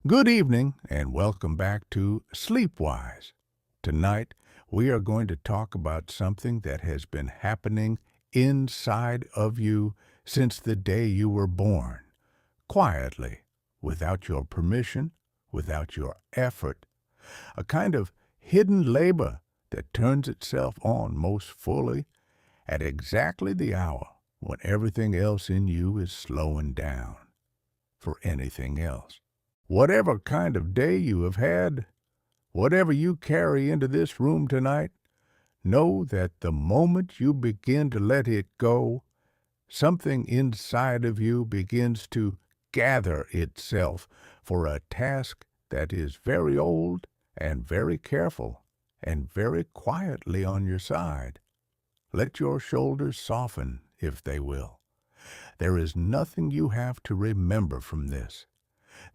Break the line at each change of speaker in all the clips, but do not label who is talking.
Good evening and welcome back to SleepWise. Tonight, we are going to talk about something that has been happening inside of you since the day you were born, quietly, without your permission, without your effort, a kind of hidden labor that turns itself on most fully at exactly the hour when everything else in you is slowing down for anything else. Whatever kind of day you have had, whatever you carry into this room tonight, know that the moment you begin to let it go, something inside of you begins to gather itself for a task that is very old and very careful and very quietly on your side. Let your shoulders soften, if they will. There is nothing you have to remember from this.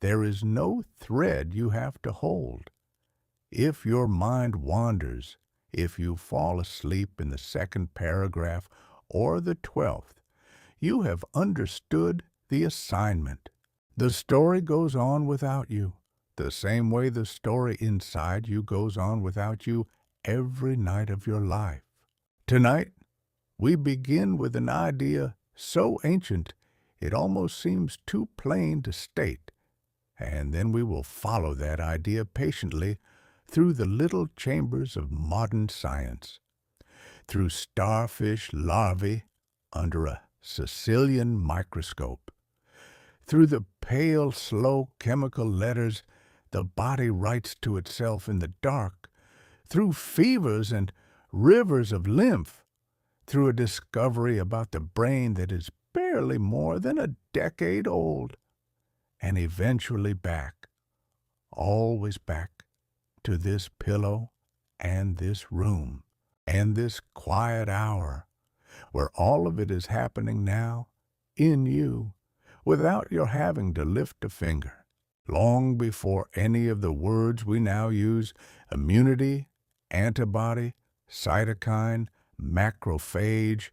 There is no thread you have to hold. If your mind wanders, if you fall asleep in the second paragraph or the 12th, you have understood the assignment. The story goes on without you, the same way the story inside you goes on without you every night of your life. Tonight, we begin with an idea so ancient it almost seems too plain to state. And then we will follow that idea patiently through the little chambers of modern science, through starfish larvae under a Sicilian microscope, through the pale, slow chemical letters the body writes to itself in the dark, through fevers and rivers of lymph, through a discovery about the brain that is barely more than a decade old, and eventually back, always back, to this pillow and this room and this quiet hour where all of it is happening now in you without your having to lift a finger. Long before any of the words we now use, immunity, antibody, cytokine, macrophage,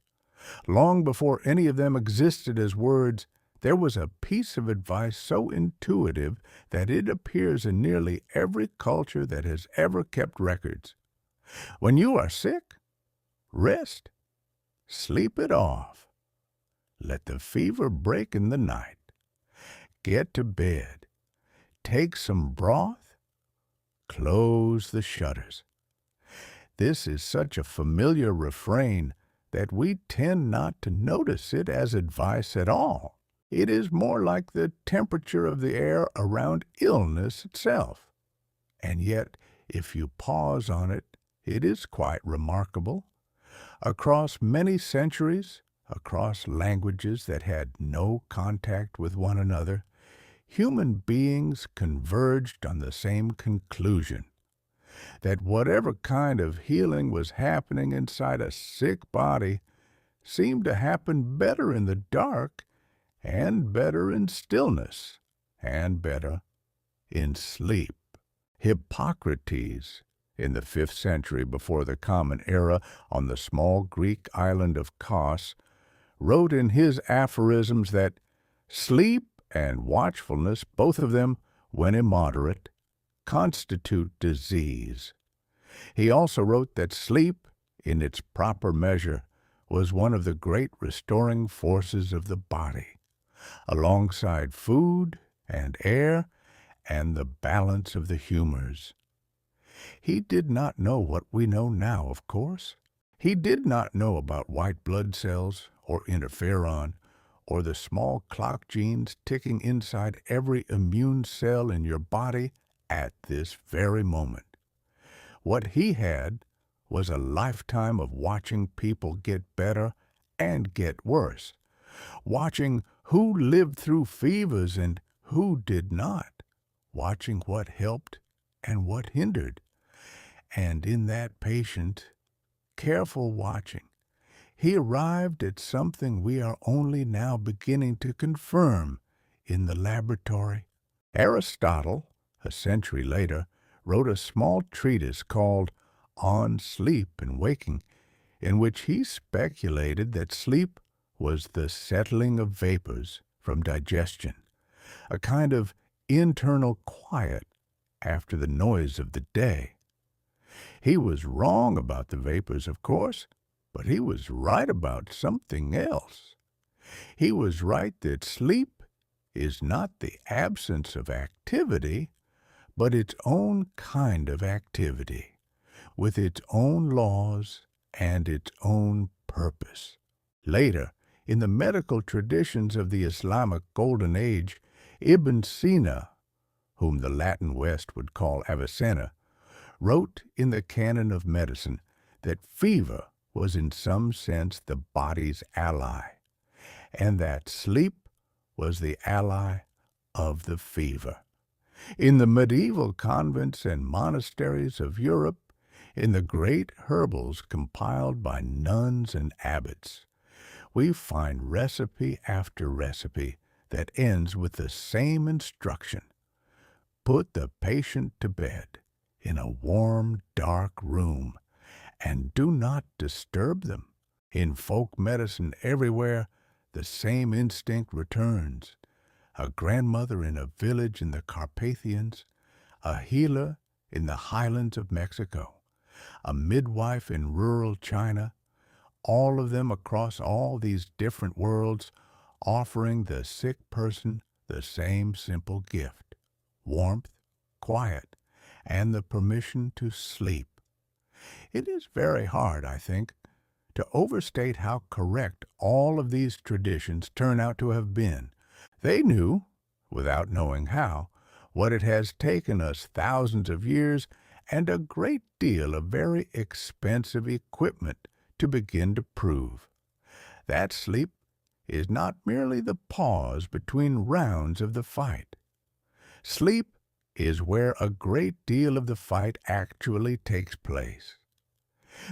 long before any of them existed as words, there was a piece of advice so intuitive that it appears in nearly every culture that has ever kept records. When you are sick, rest, sleep it off. Let the fever break in the night. Get to bed. Take some broth. Close the shutters. This is such a familiar refrain that we tend not to notice it as advice at all. It is more like the temperature of the air around illness itself. And yet, if you pause on it, it is quite remarkable. Across many centuries, across languages that had no contact with one another, human beings converged on the same conclusion, that whatever kind of healing was happening inside a sick body seemed to happen better in the dark and better in stillness, and better in sleep. Hippocrates, in the 5th century before the Common Era on the small Greek island of Kos, wrote in his aphorisms that sleep and watchfulness, both of them, when immoderate, constitute disease. He also wrote that sleep, in its proper measure, was one of the great restoring forces of the body, alongside food and air and the balance of the humors. He did not know what we know now, of course. He did not know about white blood cells or interferon or the small clock genes ticking inside every immune cell in your body at this very moment. What he had was a lifetime of watching people get better and get worse, watching who lived through fevers and who did not, watching what helped and what hindered. And in that patient, careful watching, he arrived at something we are only now beginning to confirm in the laboratory. Aristotle, a century later, wrote a small treatise called On Sleep and Waking, in which he speculated that sleep was the settling of vapors from digestion, a kind of internal quiet after the noise of the day. He was wrong about the vapors, of course, but he was right about something else. He was right that sleep is not the absence of activity, but its own kind of activity, with its own laws and its own purpose. Later, in the medical traditions of the Islamic Golden Age, Ibn Sina, whom the Latin West would call Avicenna, wrote in the Canon of Medicine that fever was in some sense the body's ally, and that sleep was the ally of the fever. In the medieval convents and monasteries of Europe, in the great herbals compiled by nuns and abbots, we find recipe after recipe that ends with the same instruction: put the patient to bed in a warm, dark room, and do not disturb them. In folk medicine everywhere, the same instinct returns. A grandmother in a village in the Carpathians, a healer in the highlands of Mexico, a midwife in rural China, all of them across all these different worlds, offering the sick person the same simple gift: warmth, quiet, and the permission to sleep. It is very hard, I think, to overstate how correct all of these traditions turn out to have been. They knew, without knowing how, what it has taken us thousands of years and a great deal of very expensive equipment to begin to prove. That sleep is not merely the pause between rounds of the fight. Sleep is where a great deal of the fight actually takes place.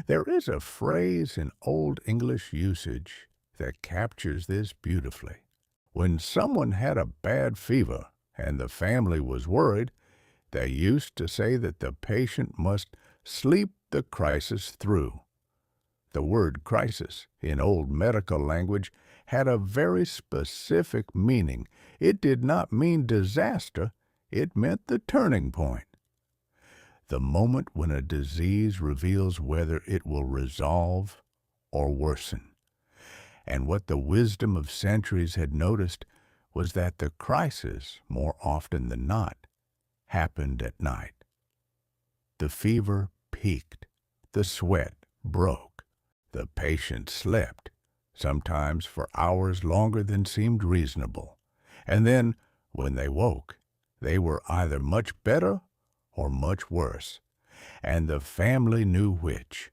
There is a phrase in Old English usage that captures this beautifully. When someone had a bad fever and the family was worried, they used to say that the patient must sleep the crisis through. The word crisis, in old medical language, had a very specific meaning. It did not mean disaster, it meant the turning point. The moment when a disease reveals whether it will resolve or worsen. And what the wisdom of centuries had noticed was that the crisis, more often than not, happened at night. The fever peaked, the sweat broke, the patient slept, sometimes for hours longer than seemed reasonable, and then, when they woke, they were either much better or much worse, and the family knew which.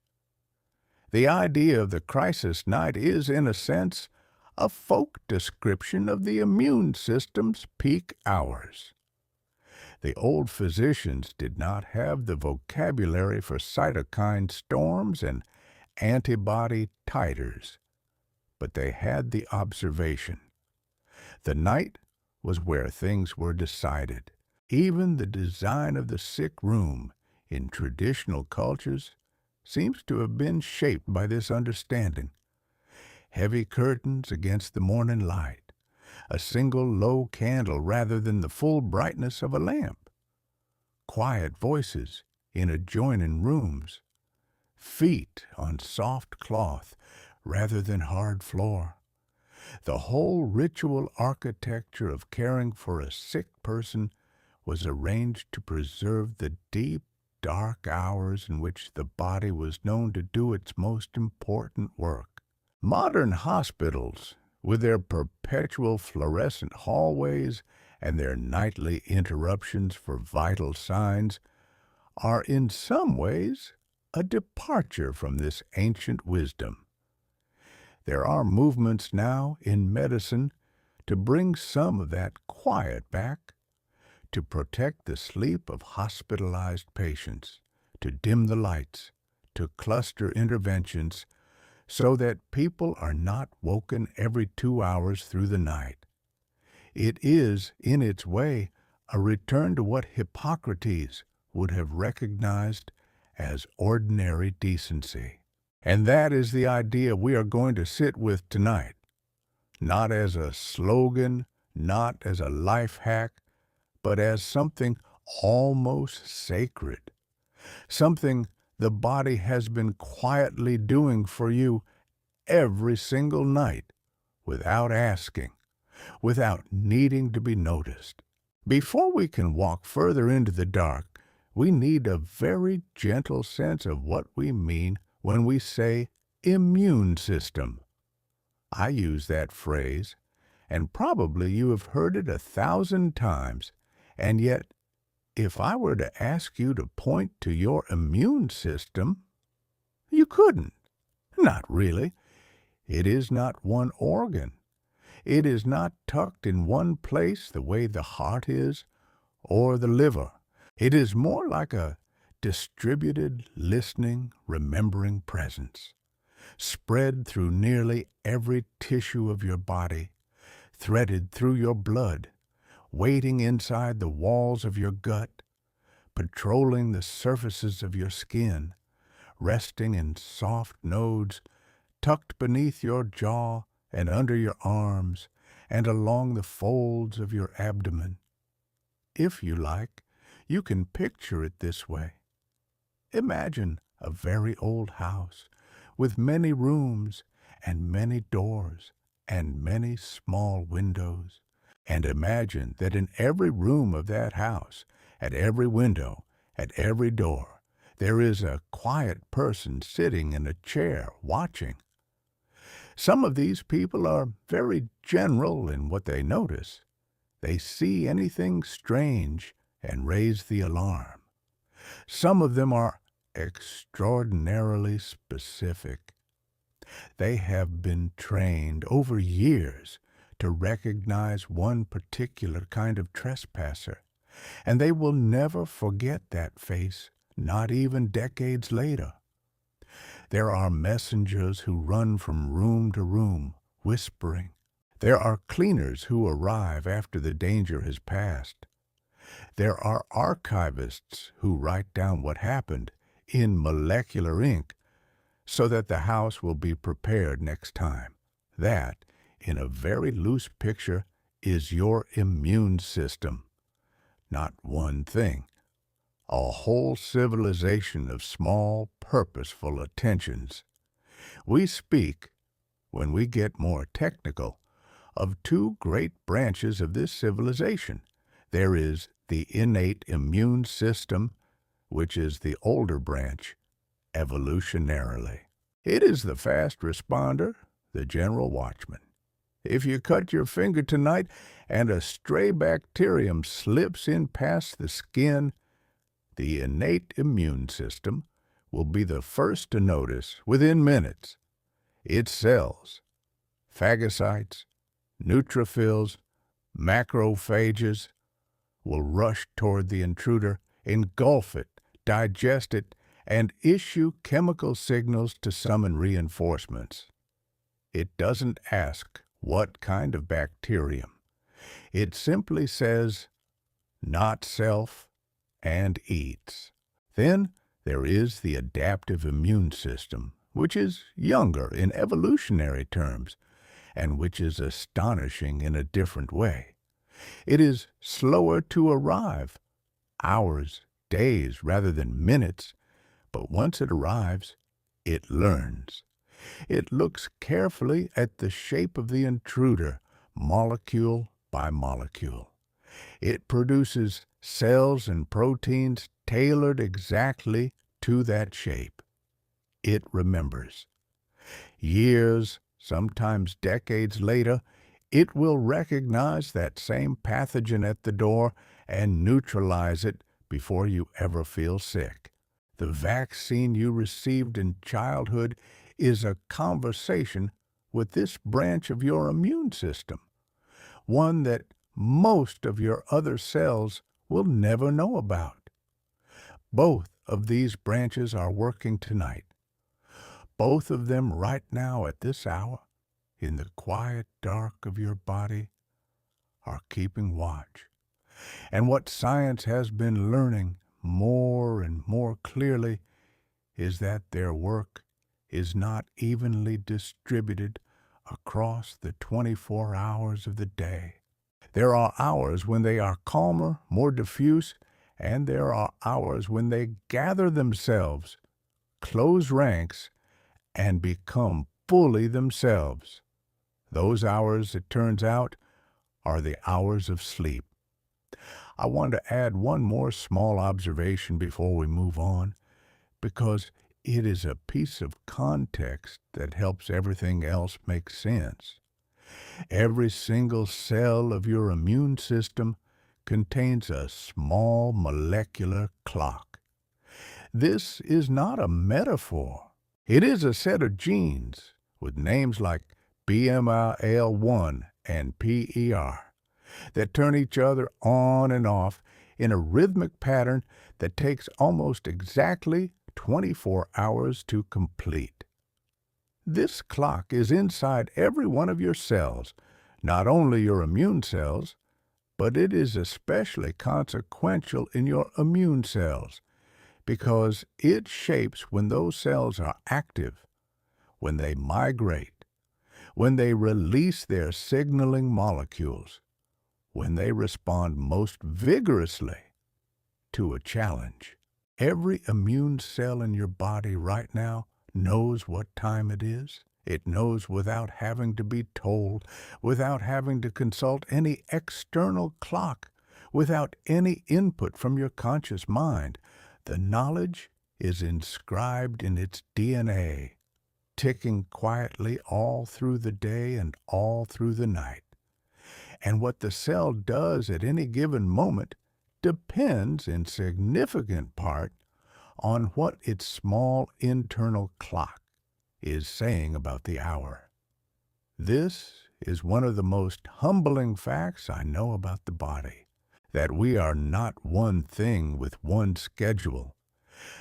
The idea of the crisis night is, in a sense, a folk description of the immune system's peak hours. The old physicians did not have the vocabulary for cytokine storms and antibody titers, but they had the observation. The night was where things were decided. Even the design of the sick room in traditional cultures seems to have been shaped by this understanding. Heavy curtains against the morning light, a single low candle rather than the full brightness of a lamp, quiet voices in adjoining rooms, feet on soft cloth rather than hard floor. The whole ritual architecture of caring for a sick person was arranged to preserve the deep, dark hours in which the body was known to do its most important work. Modern hospitals, with their perpetual fluorescent hallways and their nightly interruptions for vital signs, are in some ways a departure from this ancient wisdom. There are movements now in medicine to bring some of that quiet back, to protect the sleep of hospitalized patients, to dim the lights, to cluster interventions, so that people are not woken every 2 hours through the night. It is, in its way, a return to what Hippocrates would have recognized as ordinary decency. And that is the idea we are going to sit with tonight, not as a slogan, not as a life hack, but as something almost sacred, something the body has been quietly doing for you every single night without asking, without needing to be noticed. Before we can walk further into the dark, we need a very gentle sense of what we mean when we say immune system. I use that phrase, and probably you have heard it 1,000 times, and yet if I were to ask you to point to your immune system, you couldn't. Not really. It is not one organ. It is not tucked in one place the way the heart is, or the liver. It is more like a distributed, listening, remembering presence, spread through nearly every tissue of your body, threaded through your blood, waiting inside the walls of your gut, patrolling the surfaces of your skin, resting in soft nodes tucked beneath your jaw and under your arms and along the folds of your abdomen. If you like, you can picture it this way. Imagine a very old house with many rooms and many doors and many small windows. And imagine that in every room of that house, at every window, at every door, there is a quiet person sitting in a chair watching. Some of these people are very general in what they notice. They see anything strange and raise the alarm. Some of them are extraordinarily specific. They have been trained over years to recognize one particular kind of trespasser, and they will never forget that face, not even decades later. There are messengers who run from room to room, whispering. There are cleaners who arrive after the danger has passed. There are archivists who write down what happened in molecular ink so that the house will be prepared next time. That, in a very loose picture, is your immune system. Not one thing. A whole civilization of small, purposeful attentions. We speak, when we get more technical, of two great branches of this civilization. There is the innate immune system, which is the older branch, evolutionarily. It is the fast responder, the general watchman. If you cut your finger tonight and a stray bacterium slips in past the skin, the innate immune system will be the first to notice within minutes. Its cells, phagocytes, neutrophils, macrophages, will rush toward the intruder, engulf it, digest it, and issue chemical signals to summon reinforcements. It doesn't ask what kind of bacterium. It simply says, not self, and eats. Then there is the adaptive immune system, which is younger in evolutionary terms, and which is astonishing in a different way. It is slower to arrive, hours, days rather than minutes, but once it arrives, it learns. It looks carefully at the shape of the intruder, molecule by molecule. It produces cells and proteins tailored exactly to that shape. It remembers. Years, sometimes decades later, it will recognize that same pathogen at the door and neutralize it before you ever feel sick. The vaccine you received in childhood is a conversation with this branch of your immune system, one that most of your other cells will never know about. Both of these branches are working tonight. Both of them right now at this hour, in the quiet dark of your body, are keeping watch. And what science has been learning more and more clearly is that their work is not evenly distributed across the 24 hours of the day. There are hours when they are calmer, more diffuse, and there are hours when they gather themselves, close ranks, and become fully themselves. Those hours, it turns out, are the hours of sleep. I want to add one more small observation before we move on, because it is a piece of context that helps everything else make sense. Every single cell of your immune system contains a small molecular clock. This is not a metaphor. It is a set of genes with names like BMIL1 and PER that turn each other on and off in a rhythmic pattern that takes almost exactly 24 hours to complete. This clock is inside every one of your cells, not only your immune cells, but it is especially consequential in your immune cells because it shapes when those cells are active, when they migrate, when they release their signaling molecules, when they respond most vigorously to a challenge. Every immune cell in your body right now knows what time it is. It knows without having to be told, without having to consult any external clock, without any input from your conscious mind. The knowledge is inscribed in its DNA, ticking quietly all through the day and all through the night. And what the cell does at any given moment depends in significant part on what its small internal clock is saying about the hour. This is one of the most humbling facts I know about the body, that we are not one thing with one schedule,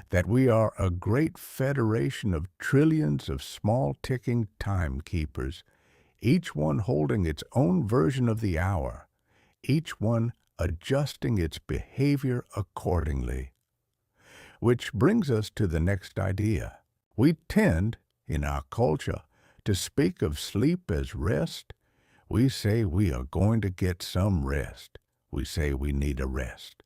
that we are a great federation of trillions of small ticking timekeepers, each one holding its own version of the hour, each one adjusting its behavior accordingly. Which brings us to the next idea. We tend, in our culture, to speak of sleep as rest. We say we are going to get some rest. We say we need a rest.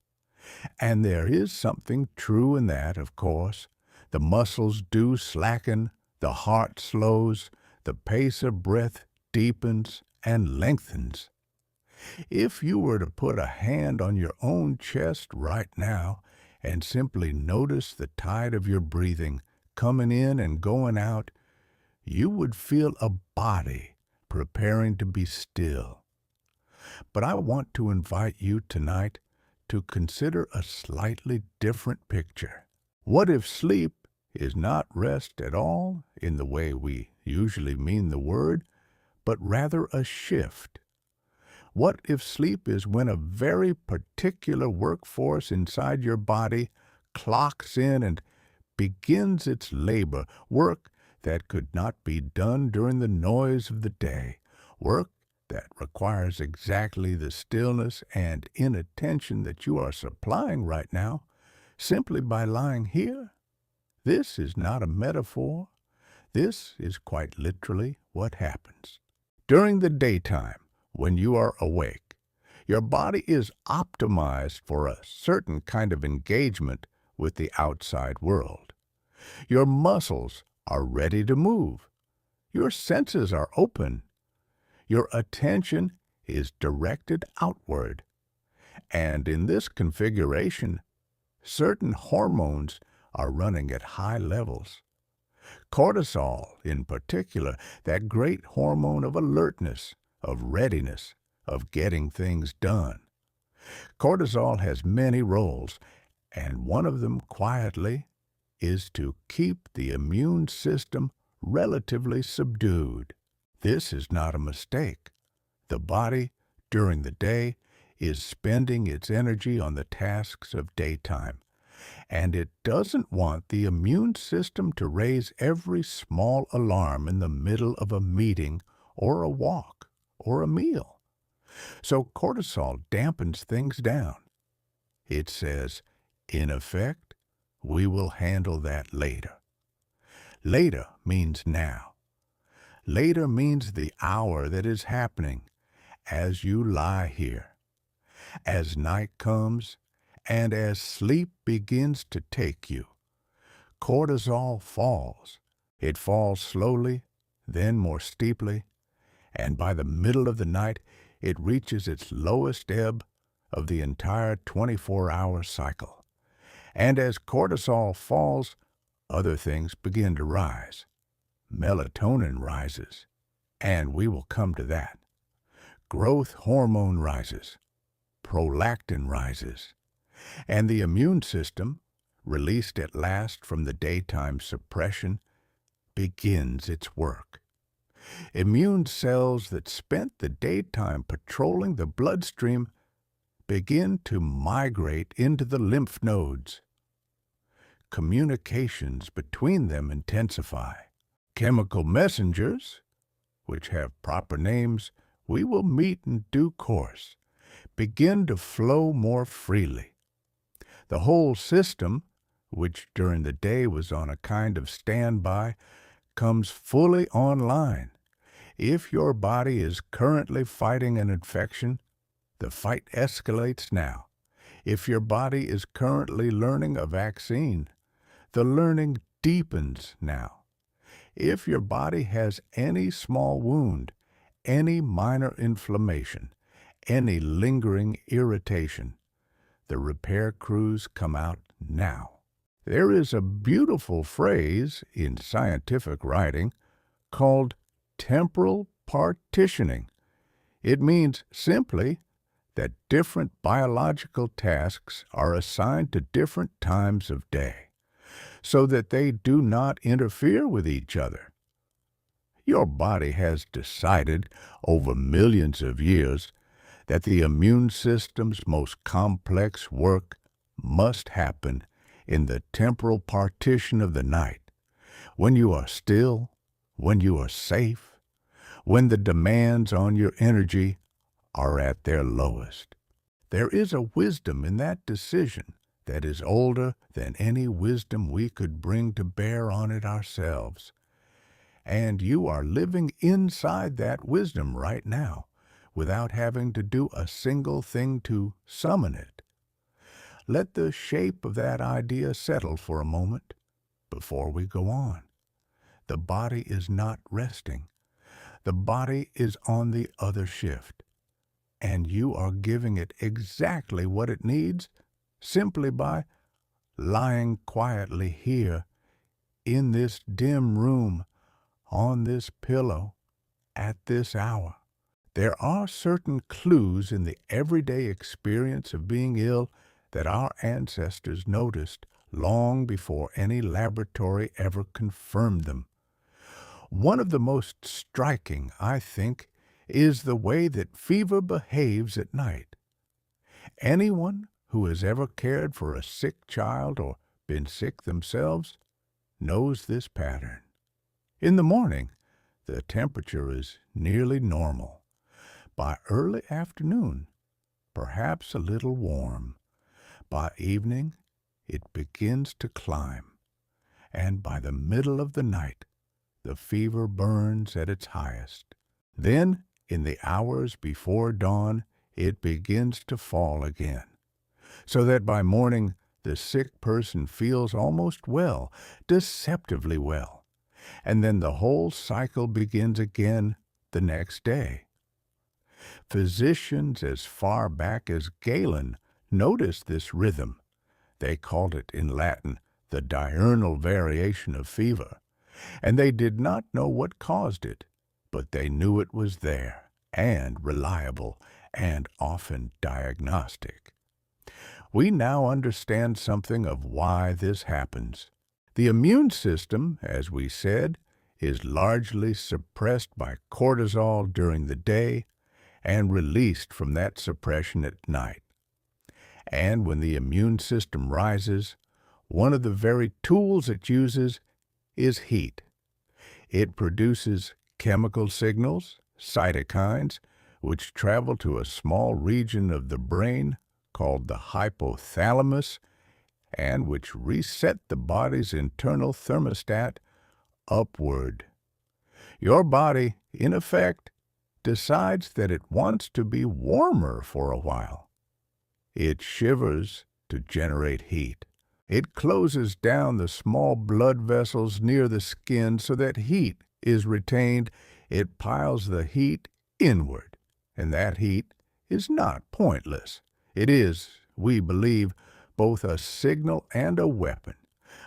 And there is something true in that, of course. The muscles do slacken, the heart slows, the pace of breath deepens and lengthens. If you were to put a hand on your own chest right now and simply notice the tide of your breathing coming in and going out, you would feel a body preparing to be still. But I want to invite you tonight to consider a slightly different picture. What if sleep is not rest at all in the way we usually mean the word, but rather a shift? What if sleep is when a very particular workforce inside your body clocks in and begins its labor, work that could not be done during the noise of the day, work that requires exactly the stillness and inattention that you are supplying right now simply by lying here? This is not a metaphor. This is quite literally what happens. During the daytime, when you are awake, your body is optimized for a certain kind of engagement with the outside world. Your muscles are ready to move. Your senses are open. Your attention is directed outward. And in this configuration, certain hormones are running at high levels. Cortisol, in particular, that great hormone of alertness, of readiness, of getting things done. Cortisol has many roles, and one of them, quietly, is to keep the immune system relatively subdued. This is not a mistake. The body, during the day, is spending its energy on the tasks of daytime, and it doesn't want the immune system to raise every small alarm in the middle of a meeting or a walk or a meal. So cortisol dampens things down. It says, in effect, we will handle that later. Later means now. Later means the hour that is happening, as you lie here. As night comes, and as sleep begins to take you, cortisol falls. It falls slowly, then more steeply, and by the middle of the night, it reaches its lowest ebb of the entire 24-hour cycle. And as cortisol falls, other things begin to rise. Melatonin rises, and we will come to that. Growth hormone rises. Prolactin rises. And the immune system, released at last from the daytime suppression, begins its work. Immune cells that spent the daytime patrolling the bloodstream begin to migrate into the lymph nodes. Communications between them intensify. Chemical messengers, which have proper names we will meet in due course, begin to flow more freely. The whole system, which during the day was on a kind of standby, comes fully online. If your body is currently fighting an infection, the fight escalates now. If your body is currently learning a vaccine, the learning deepens now. If your body has any small wound, any minor inflammation, any lingering irritation, the repair crews come out now. There is a beautiful phrase in scientific writing called temporal partitioning. It means simply that different biological tasks are assigned to different times of day, so that they do not interfere with each other. Your body has decided over millions of years that the immune system's most complex work must happen in the temporal partition of the night, when you are still, when you are safe, when the demands on your energy are at their lowest. There is a wisdom in that decision that is older than any wisdom we could bring to bear on it ourselves. And you are living inside that wisdom right now, without having to do a single thing to summon it. Let the shape of that idea settle for a moment before we go on. The body is not resting. The body is on the other shift, and you are giving it exactly what it needs simply by lying quietly here in this dim room, on this pillow, at this hour. There are certain clues in the everyday experience of being ill that our ancestors noticed long before any laboratory ever confirmed them. One of the most striking, I think, is the way that fever behaves at night. Anyone who has ever cared for a sick child or been sick themselves knows this pattern. In the morning, the temperature is nearly normal. By early afternoon, perhaps a little warm. By evening, it begins to climb. And by the middle of the night, the fever burns at its highest. Then, in the hours before dawn, it begins to fall again, so that by morning the sick person feels almost well, deceptively well, and then the whole cycle begins again the next day. Physicians as far back as Galen noticed this rhythm. They called it in Latin the diurnal variation of fever, and they did not know what caused it, but they knew it was there, and reliable, and often diagnostic. We now understand something of why this happens. The immune system, as we said, is largely suppressed by cortisol during the day and released from that suppression at night. And when the immune system rises, one of the very tools it uses is heat. It produces chemical signals, cytokines, which travel to a small region of the brain called the hypothalamus, and which reset the body's internal thermostat upward. Your body, in effect, decides that it wants to be warmer for a while. It shivers to generate heat. It closes down the small blood vessels near the skin so that heat is retained. It piles the heat inward, and that heat is not pointless. It is, we believe, both a signal and a weapon,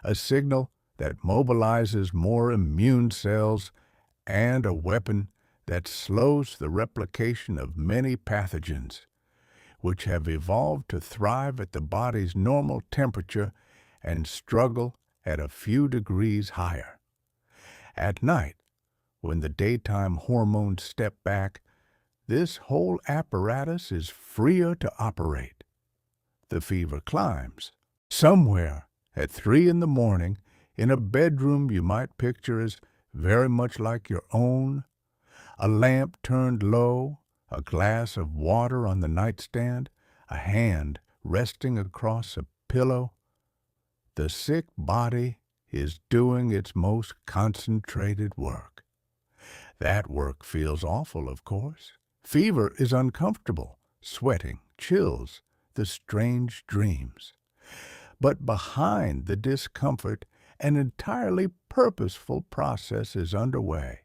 a signal that mobilizes more immune cells and a weapon that slows the replication of many pathogens, which have evolved to thrive at the body's normal temperature and struggle at a few degrees higher. At night, when the daytime hormones step back, this whole apparatus is freer to operate. The fever climbs. Somewhere at 3 in the morning, in a bedroom you might picture as very much like your own, a lamp turned low, a glass of water on the nightstand, a hand resting across a pillow, the sick body is doing its most concentrated work. That work feels awful, of course. Fever is uncomfortable, sweating, chills, the strange dreams. But behind the discomfort, an entirely purposeful process is underway,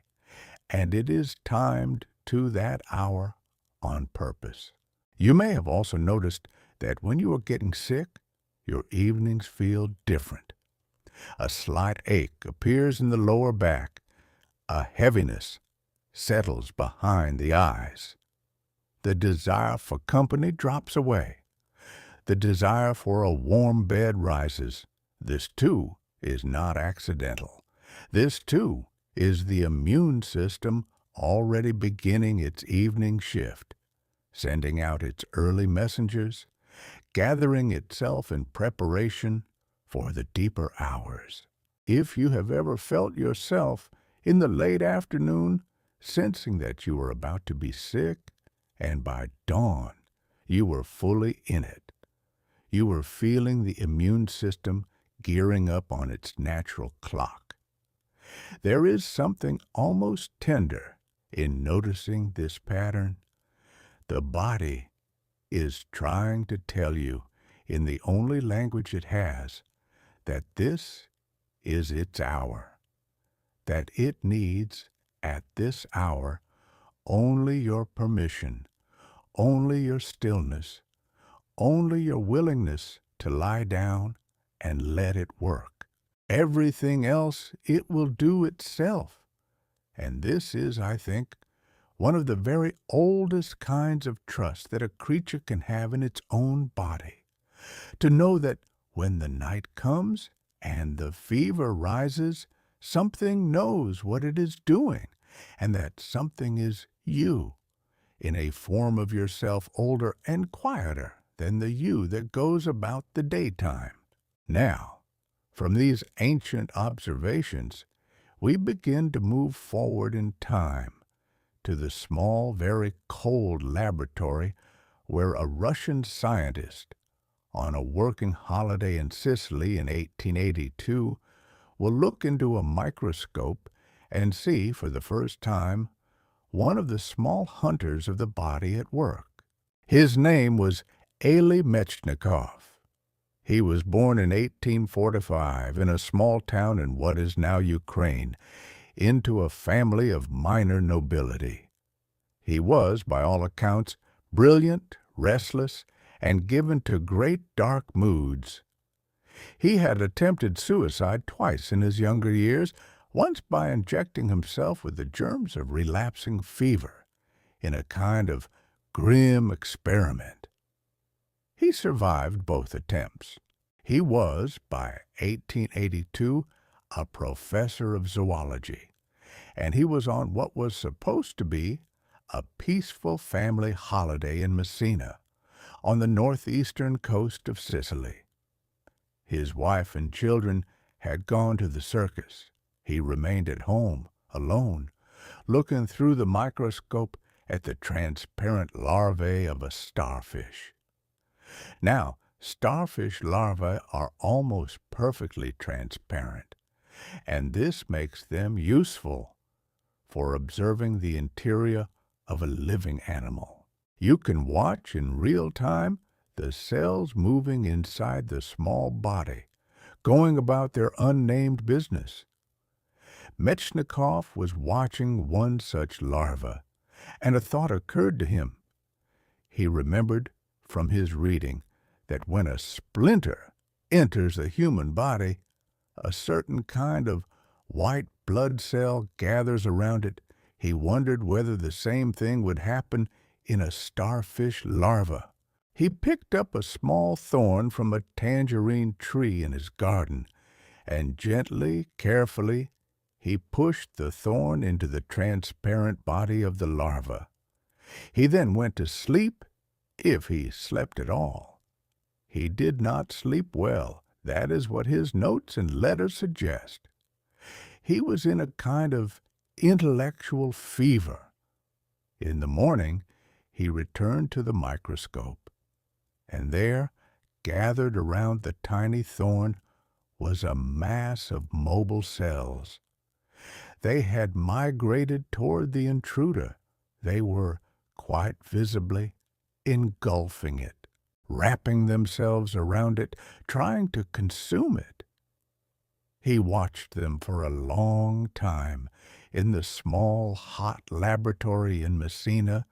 and it is timed to that hour on purpose. You may have also noticed that when you are getting sick, your evenings feel different. A slight ache appears in the lower back. A heaviness settles behind the eyes. The desire for company drops away. The desire for a warm bed rises. This, too, is not accidental. This, too, is the immune system already beginning its evening shift, sending out its early messengers, gathering itself in preparation for the deeper hours. If you have ever felt yourself in the late afternoon sensing that you were about to be sick, and by dawn you were fully in it, you were feeling the immune system gearing up on its natural clock. There is something almost tender in noticing this pattern. The body is trying to tell you in the only language it has that this is its hour, that it needs at this hour only your permission, only your stillness, only your willingness to lie down and let it work. Everything else it will do itself. And this is, I think, one of the very oldest kinds of trust that a creature can have in its own body. To know that when the night comes and the fever rises, something knows what it is doing, and that something is you, in a form of yourself older and quieter than the you that goes about the daytime. Now, from these ancient observations, we begin to move forward in time to the small, very cold laboratory where a Russian scientist, on a working holiday in Sicily in 1882, will look into a microscope and see for the first time one of the small hunters of the body at work. His name was Elie Metchnikov. He was born in 1845 in a small town in what is now Ukraine, into a family of minor nobility. He was, by all accounts, brilliant, restless, and given to great dark moods. He had attempted suicide twice in his younger years, once by injecting himself with the germs of relapsing fever, in a kind of grim experiment. He survived both attempts. He was, by 1882, a professor of zoology, and he was on what was supposed to be a peaceful family holiday in Messina, on the northeastern coast of Sicily. His wife and children had gone to the circus. He remained at home, alone, looking through the microscope at the transparent larvae of a starfish. Now, starfish larvae are almost perfectly transparent, and this makes them useful for observing the interior of a living animal. You can watch in real time the cells moving inside the small body, going about their unnamed business. Metchnikoff was watching one such larva, and a thought occurred to him. He remembered from his reading that when a splinter enters a human body, a certain kind of white blood cell gathers around it. He wondered whether the same thing would happen in a starfish larva. He picked up a small thorn from a tangerine tree in his garden, and gently, carefully, he pushed the thorn into the transparent body of the larva. He then went to sleep, if he slept at all. He did not sleep well. That is what his notes and letters suggest. He was in a kind of intellectual fever. In the morning, he returned to the microscope, and there, gathered around the tiny thorn, was a mass of mobile cells. They had migrated toward the intruder. They were, quite visibly, engulfing it, wrapping themselves around it, trying to consume it. He watched them for a long time in the small, hot laboratory in Messina,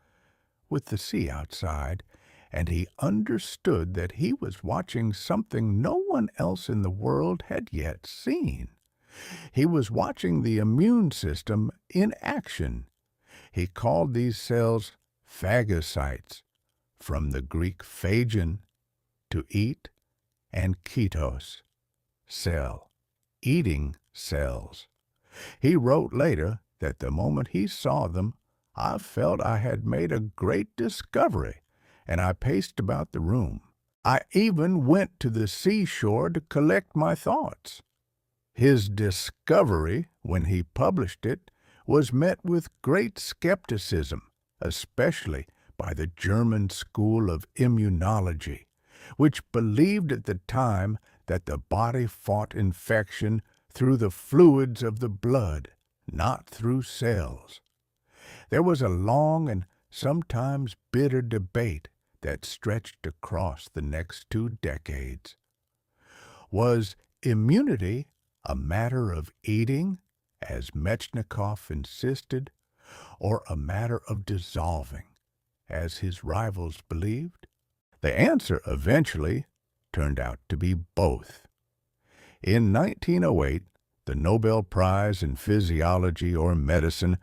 with the sea outside, and he understood that he was watching something no one else in the world had yet seen. He was watching the immune system in action. He called these cells phagocytes, from the Greek phagon, to eat, and ketos, cell, eating cells. He wrote later that the moment he saw them, I felt I had made a great discovery, and I paced about the room. I even went to the seashore to collect my thoughts. His discovery, when he published it, was met with great skepticism, especially by the German school of immunology, which believed at the time that the body fought infection through the fluids of the blood, not through cells. There was a long and sometimes bitter debate that stretched across the next 2 decades. Was immunity a matter of eating, as Metchnikoff insisted, or a matter of dissolving, as his rivals believed? The answer eventually turned out to be both. In 1908, the Nobel Prize in Physiology or Medicine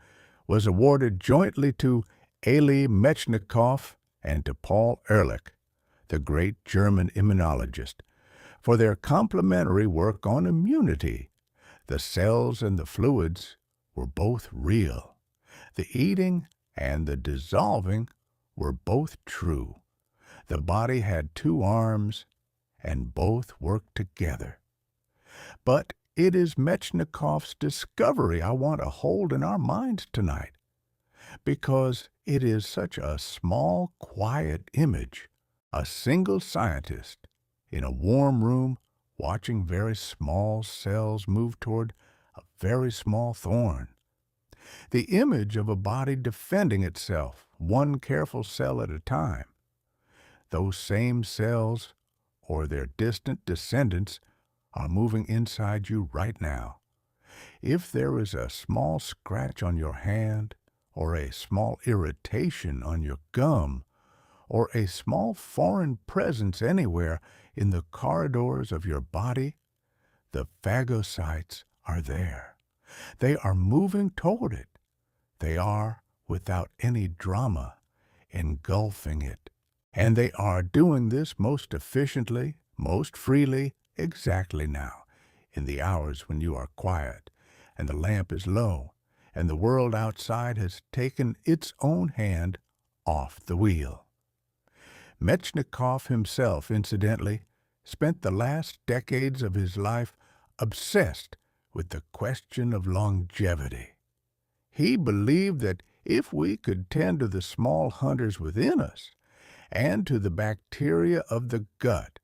was awarded jointly to Elie Metchnikoff and to Paul Ehrlich, the great German immunologist, for their complementary work on immunity. The cells and the fluids were both real. The eating and the dissolving were both true. The body had 2 arms, and both worked together. But it is Metchnikoff's discovery I want to hold in our minds tonight, because it is such a small, quiet image, a single scientist in a warm room watching very small cells move toward a very small thorn. The image of a body defending itself, one careful cell at a time. Those same cells, or their distant descendants, are moving inside you right now. If there is a small scratch on your hand, or a small irritation on your gum, or a small foreign presence anywhere in the corridors of your body, the phagocytes are there. They are moving toward it. They are, without any drama, engulfing it. And they are doing this most efficiently, most freely, exactly now, in the hours when you are quiet, and the lamp is low, and the world outside has taken its own hand off the wheel. Metchnikoff himself, incidentally, spent the last decades of his life obsessed with the question of longevity. He believed that if we could tend to the small hunters within us and to the bacteria of the gut,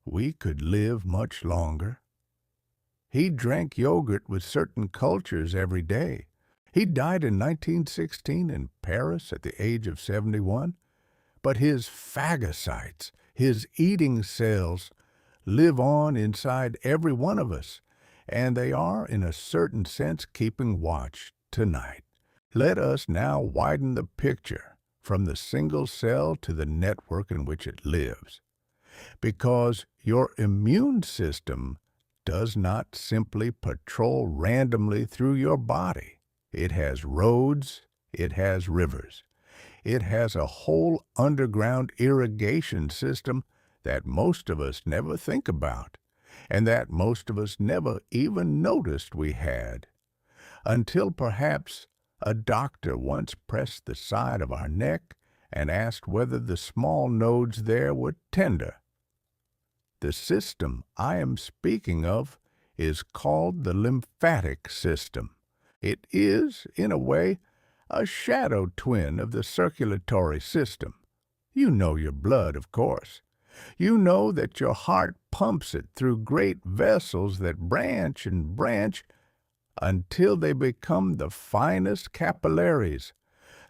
we could live much longer. He drank yogurt with certain cultures every day, He died in 1916 in Paris at the age of 71, but his phagocytes, his eating cells, live on inside every one of us, and they are, in a certain sense, keeping watch tonight. Let us now widen the picture from the single cell to the network in which it lives, because your immune system does not simply patrol randomly through your body. It has roads, it has rivers. It has a whole underground irrigation system that most of us never think about, and that most of us never even noticed we had, until perhaps a doctor once pressed the side of our neck and asked whether the small nodes there were tender. The system I am speaking of is called the lymphatic system. It is, in a way, a shadow twin of the circulatory system. You know your blood, of course. You know that your heart pumps it through great vessels that branch and branch until they become the finest capillaries,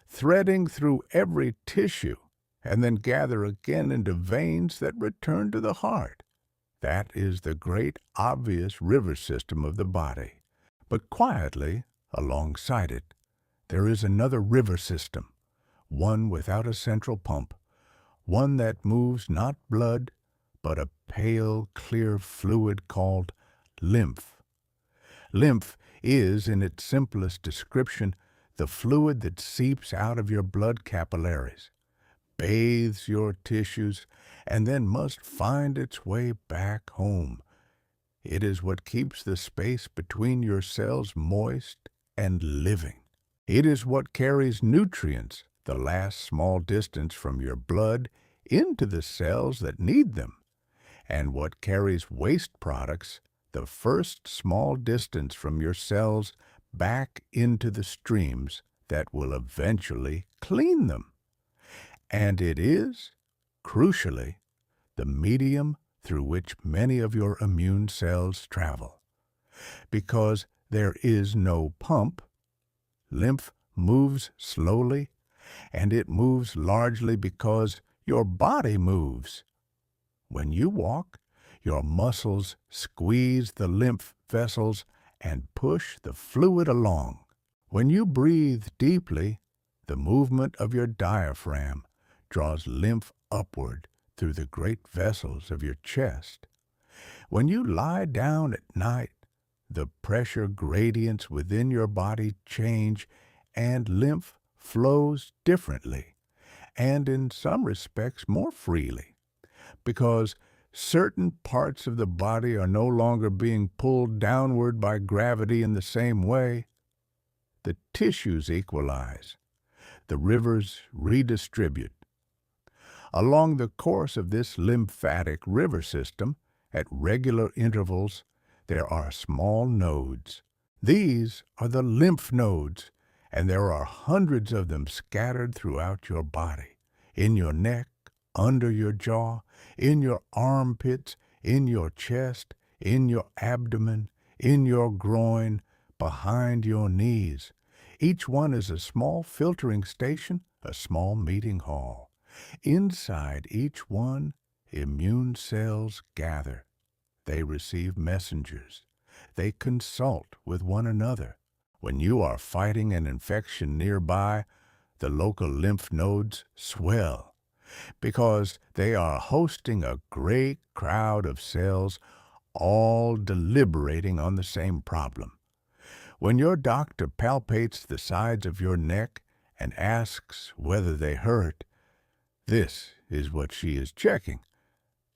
threading through every tissue, and then gather again into veins that return to the heart. That is the great obvious river system of the body. But quietly, alongside it, there is another river system, one without a central pump, one that moves not blood, but a pale, clear fluid called lymph. Lymph is, in its simplest description, the fluid that seeps out of your blood capillaries, bathes your tissues, and then must find its way back home. It is what keeps the space between your cells moist and living. It is what carries nutrients the last small distance from your blood into the cells that need them, and what carries waste products the first small distance from your cells back into the streams that will eventually clean them. And it is, crucially, the medium through which many of your immune cells travel. Because there is no pump, lymph moves slowly, and it moves largely because your body moves. When you walk, your muscles squeeze the lymph vessels and push the fluid along. When you breathe deeply, the movement of your diaphragm draws lymph upward through the great vessels of your chest. When you lie down at night, the pressure gradients within your body change and lymph flows differently, and in some respects more freely, because certain parts of the body are no longer being pulled downward by gravity in the same way. The tissues equalize, the rivers redistribute. Along the course of this lymphatic river system, at regular intervals, there are small nodes. These are the lymph nodes, and there are hundreds of them scattered throughout your body, in your neck, under your jaw, in your armpits, in your chest, in your abdomen, in your groin, behind your knees. Each one is a small filtering station, a small meeting hall. Inside each one, immune cells gather. They receive messengers. They consult with one another. When you are fighting an infection nearby, the local lymph nodes swell, because they are hosting a great crowd of cells all deliberating on the same problem. When your doctor palpates the sides of your neck and asks whether they hurt, this is what she is checking.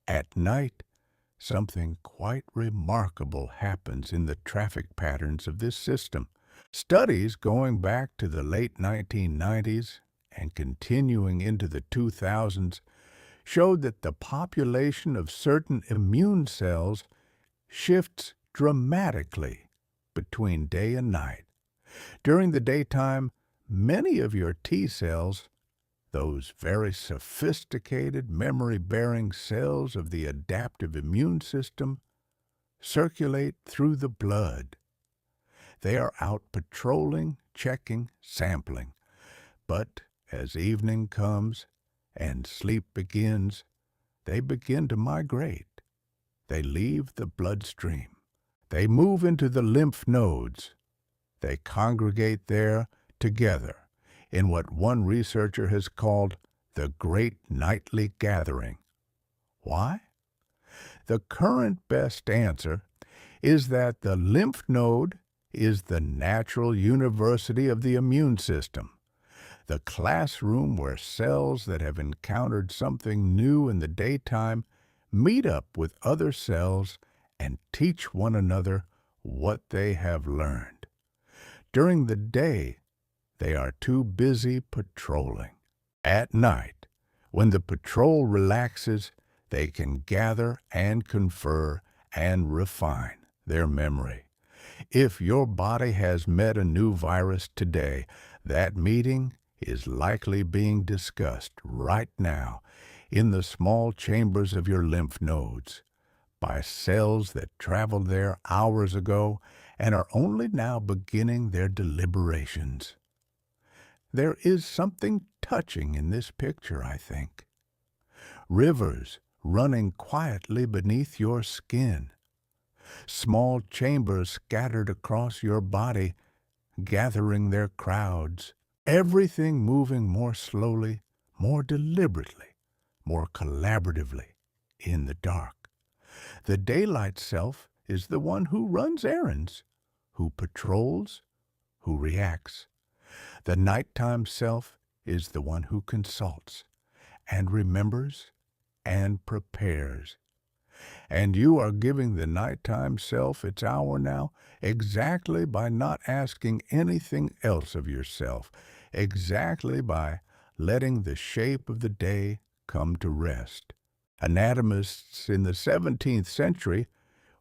At night, something quite remarkable happens in the traffic patterns of this system. Studies going back to the late 1990s and continuing into the 2000s showed that the population of certain immune cells shifts dramatically between day and night. During the daytime, many of your T cells, those very sophisticated memory-bearing cells of the adaptive immune system, circulate through the blood. They are out patrolling, checking, sampling. But as evening comes and sleep begins, they begin to migrate. They leave the bloodstream. They move into the lymph nodes. They congregate there together in what one researcher has called the Great Nightly Gathering. Why? The current best answer is that the lymph node is the natural university of the immune system, the classroom where cells that have encountered something new in the daytime meet up with other cells and teach one another what they have learned. During the day, they are too busy patrolling. At night, when the patrol relaxes, they can gather and confer and refine their memory. If your body has met a new virus today, that meeting is likely being discussed right now in the small chambers of your lymph nodes by cells that traveled there hours ago and are only now beginning their deliberations. There is something touching in this picture, I think. Rivers running quietly beneath your skin. Small chambers scattered across your body, gathering their crowds. Everything moving more slowly, more deliberately, more collaboratively in the dark. The daylight self is the one who runs errands, who patrols, who reacts. The nighttime self is the one who consults and remembers and prepares. And you are giving the nighttime self its hour now exactly by not asking anything else of yourself, exactly by letting the shape of the day come to rest. Anatomists in the 17th century,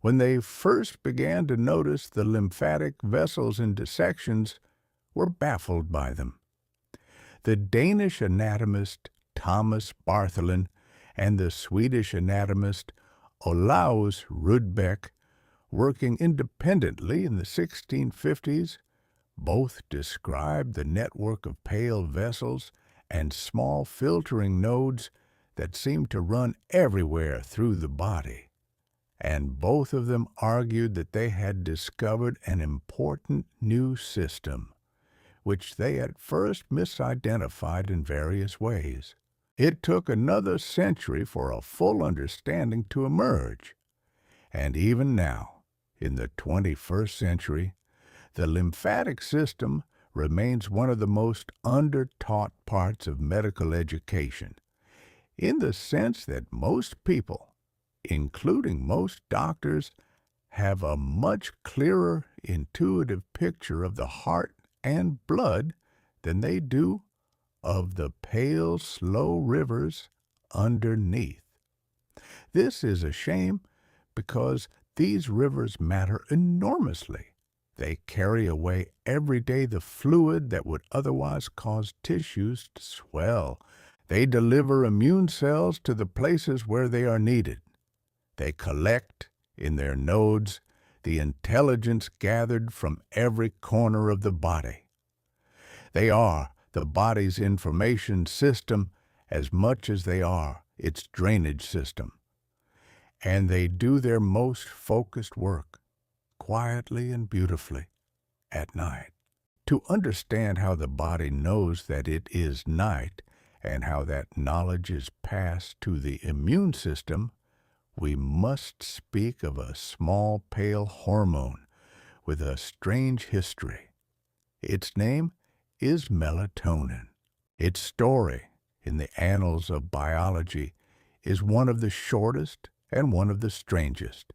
when they first began to notice the lymphatic vessels in dissections, were baffled by them. The Danish anatomist Thomas Bartholin and the Swedish anatomist Olaus Rudbeck, working independently in the 1650s, both described the network of pale vessels and small filtering nodes that seemed to run everywhere through the body. And both of them argued that they had discovered an important new system, which they at first misidentified in various ways. It took another century for a full understanding to emerge. And even now, in the 21st century, the lymphatic system remains one of the most undertaught parts of medical education, in the sense that most people, including most doctors, have a much clearer, intuitive picture of the heart and blood than they do of the pale, slow rivers underneath. This is a shame because these rivers matter enormously. They carry away every day the fluid that would otherwise cause tissues to swell. They deliver immune cells to the places where they are needed. They collect, in their nodes, the intelligence gathered from every corner of the body. They are the body's information system as much as they are its drainage system. And they do their most focused work, quietly and beautifully, at night. To understand how the body knows that it is night and how that knowledge is passed to the immune system, we must speak of a small pale hormone with a strange history. Its name is melatonin. Its story in the annals of biology is one of the shortest and one of the strangest,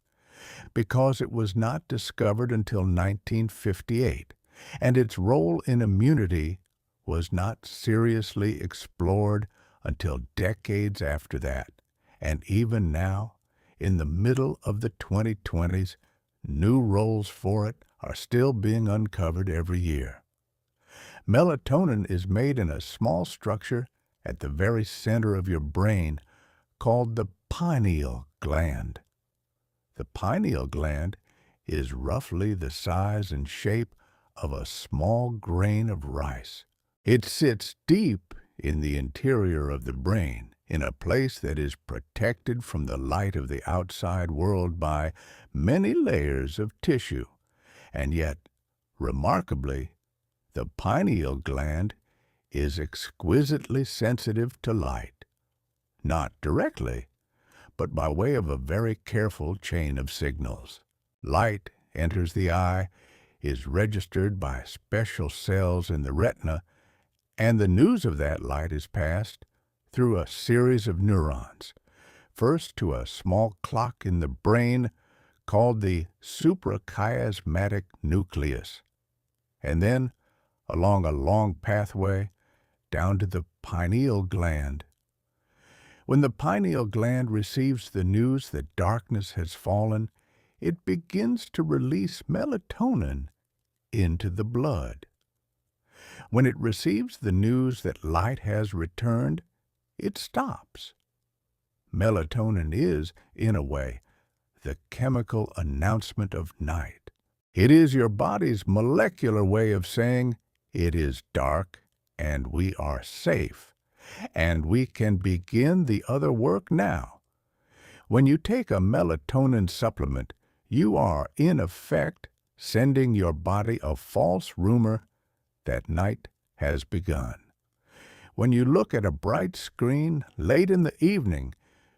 because it was not discovered until 1958, and its role in immunity was not seriously explored until decades after that. And even now, in the middle of the 2020s, new roles for it are still being uncovered every year. Melatonin is made in a small structure at the very center of your brain called the pineal gland. The pineal gland is roughly the size and shape of a small grain of rice. It sits deep in the interior of the brain, in a place that is protected from the light of the outside world by many layers of tissue. And yet, remarkably, the pineal gland is exquisitely sensitive to light, not directly, but by way of a very careful chain of signals. Light enters the eye, is registered by special cells in the retina, and the news of that light is passed through a series of neurons, first to a small clock in the brain called the suprachiasmatic nucleus, and then along a long pathway down to the pineal gland. When the pineal gland receives the news that darkness has fallen, it begins to release melatonin into the blood. When it receives the news that light has returned, it stops. Melatonin is, in a way, the chemical announcement of night. It is your body's molecular way of saying it is dark and we are safe, and we can begin the other work now. When you take a melatonin supplement, you are, in effect, sending your body a false rumor that night has begun. When you look at a bright screen late in the evening,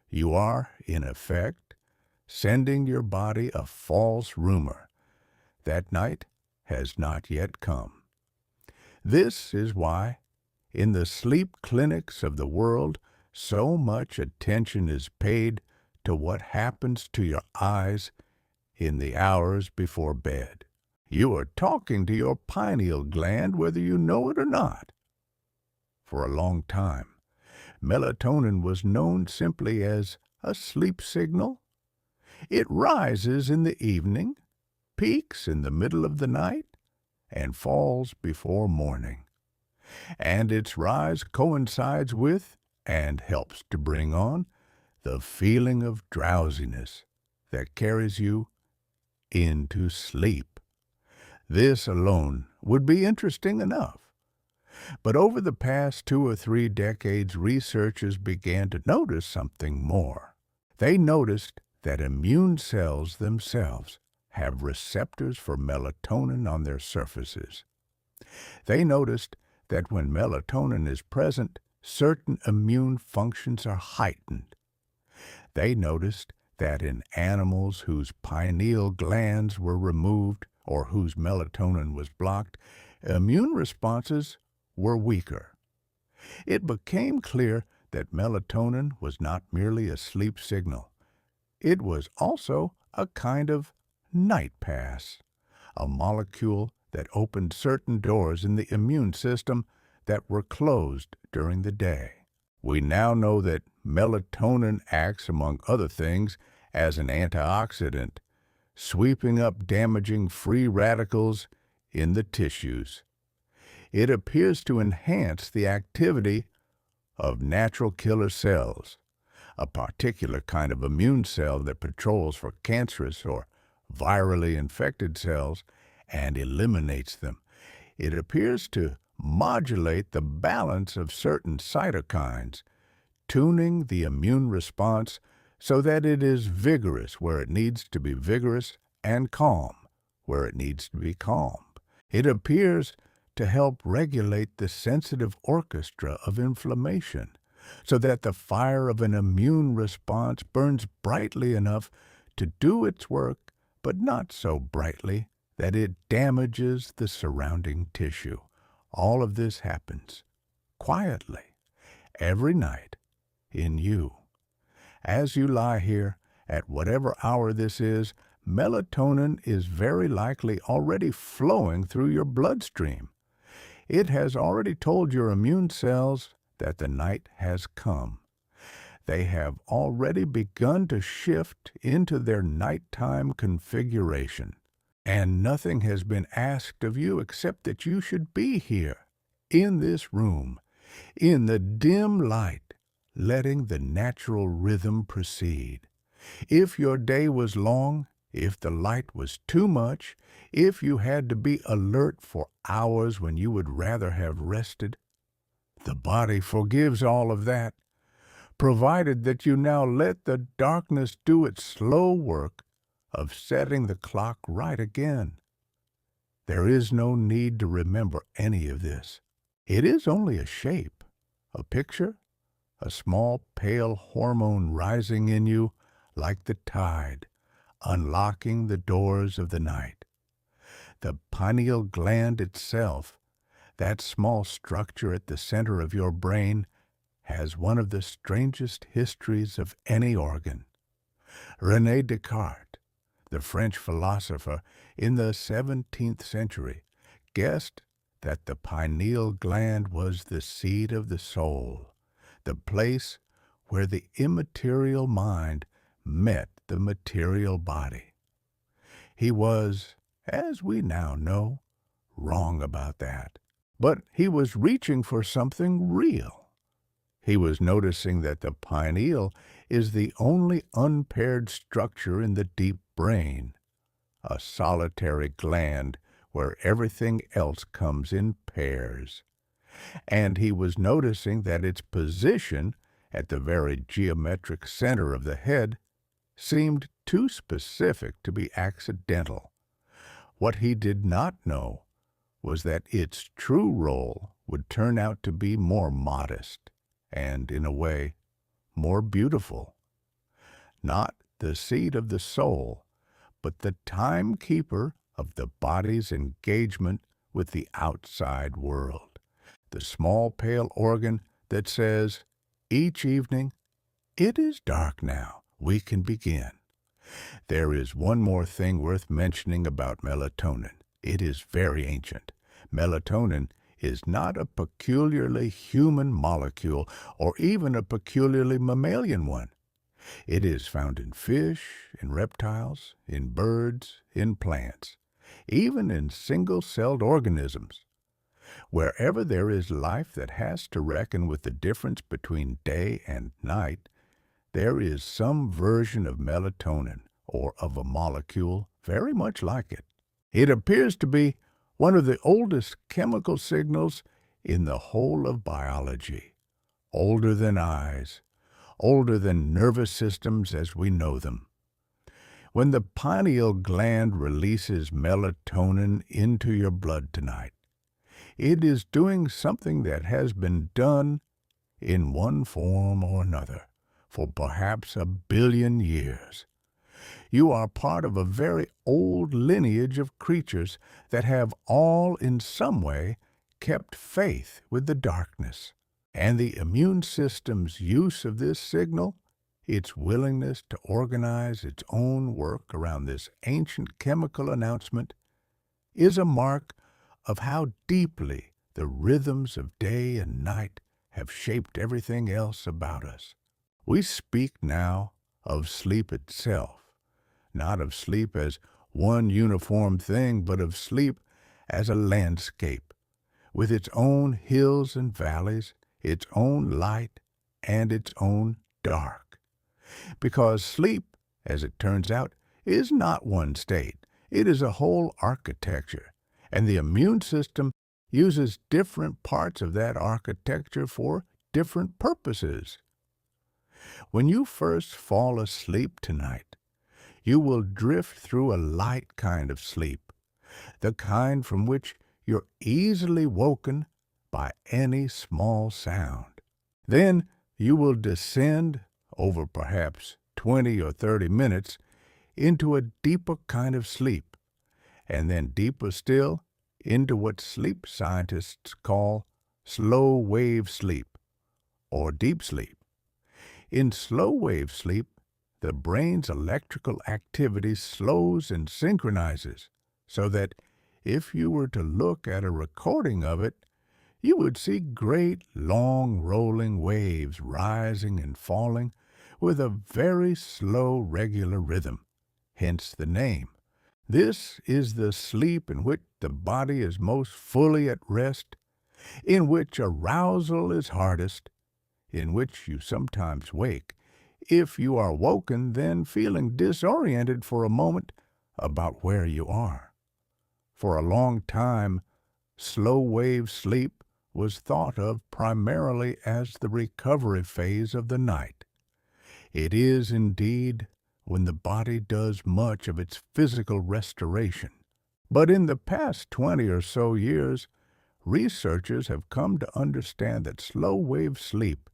you are, in effect, sending your body a false rumor that night has not yet come. This is why, in the sleep clinics of the world, so much attention is paid to what happens to your eyes in the hours before bed. You are talking to your pineal gland whether you know it or not. For a long time, melatonin was known simply as a sleep signal. It rises in the evening, peaks in the middle of the night, and falls before morning. And its rise coincides with, and helps to bring on, the feeling of drowsiness that carries you into sleep. This alone would be interesting enough. But over the past 2 or 3 decades, researchers began to notice something more. They noticed that immune cells themselves have receptors for melatonin on their surfaces. They noticed that when melatonin is present, certain immune functions are heightened. They noticed that in animals whose pineal glands were removed or whose melatonin was blocked, immune responses were weaker. It became clear that melatonin was not merely a sleep signal. It was also a kind of night pass, a molecule that opened certain doors in the immune system that were closed during the day. We now know that melatonin acts, among other things, as an antioxidant, sweeping up damaging free radicals in the tissues. It appears to enhance the activity of natural killer cells, a particular kind of immune cell that patrols for cancerous or virally infected cells and eliminates them. It appears to modulate the balance of certain cytokines, tuning the immune response so that it is vigorous where it needs to be vigorous and calm where it needs to be calm. It appears to help regulate the sensitive orchestra of inflammation so that the fire of an immune response burns brightly enough to do its work, but not so brightly that it damages the surrounding tissue. All of this happens quietly every night in you. As you lie here, at whatever hour this is, melatonin is very likely already flowing through your bloodstream. It has already told your immune cells that the night has come. They have already begun to shift into their nighttime configuration. And nothing has been asked of you except that you should be here, in this room, in the dim light, letting the natural rhythm proceed. If your day was long, if the light was too much, if you had to be alert for hours when you would rather have rested. The body forgives all of that, provided that you now let the darkness do its slow work of setting the clock right again. There is no need to remember any of this. It is only a shape, a picture, a small pale hormone rising in you like the tide, unlocking the doors of the night. The pineal gland itself, that small structure at the center of your brain, has one of the strangest histories of any organ. René Descartes, the French philosopher in the 17th century, guessed that the pineal gland was the seat of the soul, the place where the immaterial mind met the material body. He was, as we now know, wrong about that. But he was reaching for something real. He was noticing that the pineal is the only unpaired structure in the deep brain, a solitary gland where everything else comes in pairs. And he was noticing that its position at the very geometric center of the head seemed too specific to be accidental. What he did not know was that its true role would turn out to be more modest and, in a way, more beautiful. Not the seat of the soul, but the timekeeper of the body's engagement with the outside world. The small pale organ that says, each evening, "It is dark now, we can begin." There is one more thing worth mentioning about melatonin. It is very ancient. Melatonin is not a peculiarly human molecule or even a peculiarly mammalian one. It is found in fish, in reptiles, in birds, in plants, even in single-celled organisms. Wherever there is life that has to reckon with the difference between day and night, there is some version of melatonin, or of a molecule very much like it. It appears to be one of the oldest chemical signals in the whole of biology, older than eyes, older than nervous systems as we know them. When the pineal gland releases melatonin into your blood tonight, it is doing something that has been done in one form or another for perhaps 1 billion years. You are part of a very old lineage of creatures that have all in some way kept faith with the darkness. And the immune system's use of this signal, its willingness to organize its own work around this ancient chemical announcement, is a mark of how deeply the rhythms of day and night have shaped everything else about us. We speak now of sleep itself, not of sleep as one uniform thing, but of sleep as a landscape, with its own hills and valleys, its own light, and its own dark. Because sleep, as it turns out, is not one state. It is a whole architecture, and the immune system uses different parts of that architecture for different purposes. When you first fall asleep tonight, you will drift through a light kind of sleep, the kind from which you're easily woken by any small sound. Then you will descend, over perhaps 20 or 30 minutes, into a deeper kind of sleep, and then deeper still into what sleep scientists call slow-wave sleep, or deep sleep. In slow-wave sleep, the brain's electrical activity slows and synchronizes, so that if you were to look at a recording of it, you would see great long rolling waves rising and falling with a very slow regular rhythm, hence the name. This is the sleep in which the body is most fully at rest, in which arousal is hardest, in which you sometimes wake if you are woken, then feeling disoriented for a moment about where you are. For a long time, slow-wave sleep was thought of primarily as the recovery phase of the night. It is indeed when the body does much of its physical restoration. But in the past 20 or so years, researchers have come to understand that slow-wave sleep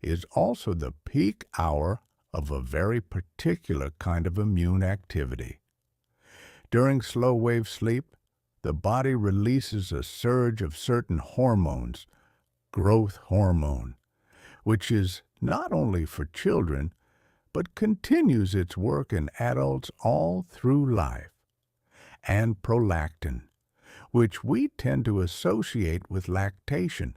is also the peak hour of a very particular kind of immune activity. During slow-wave sleep, the body releases a surge of certain hormones, growth hormone, which is not only for children, but continues its work in adults all through life, and prolactin, which we tend to associate with lactation,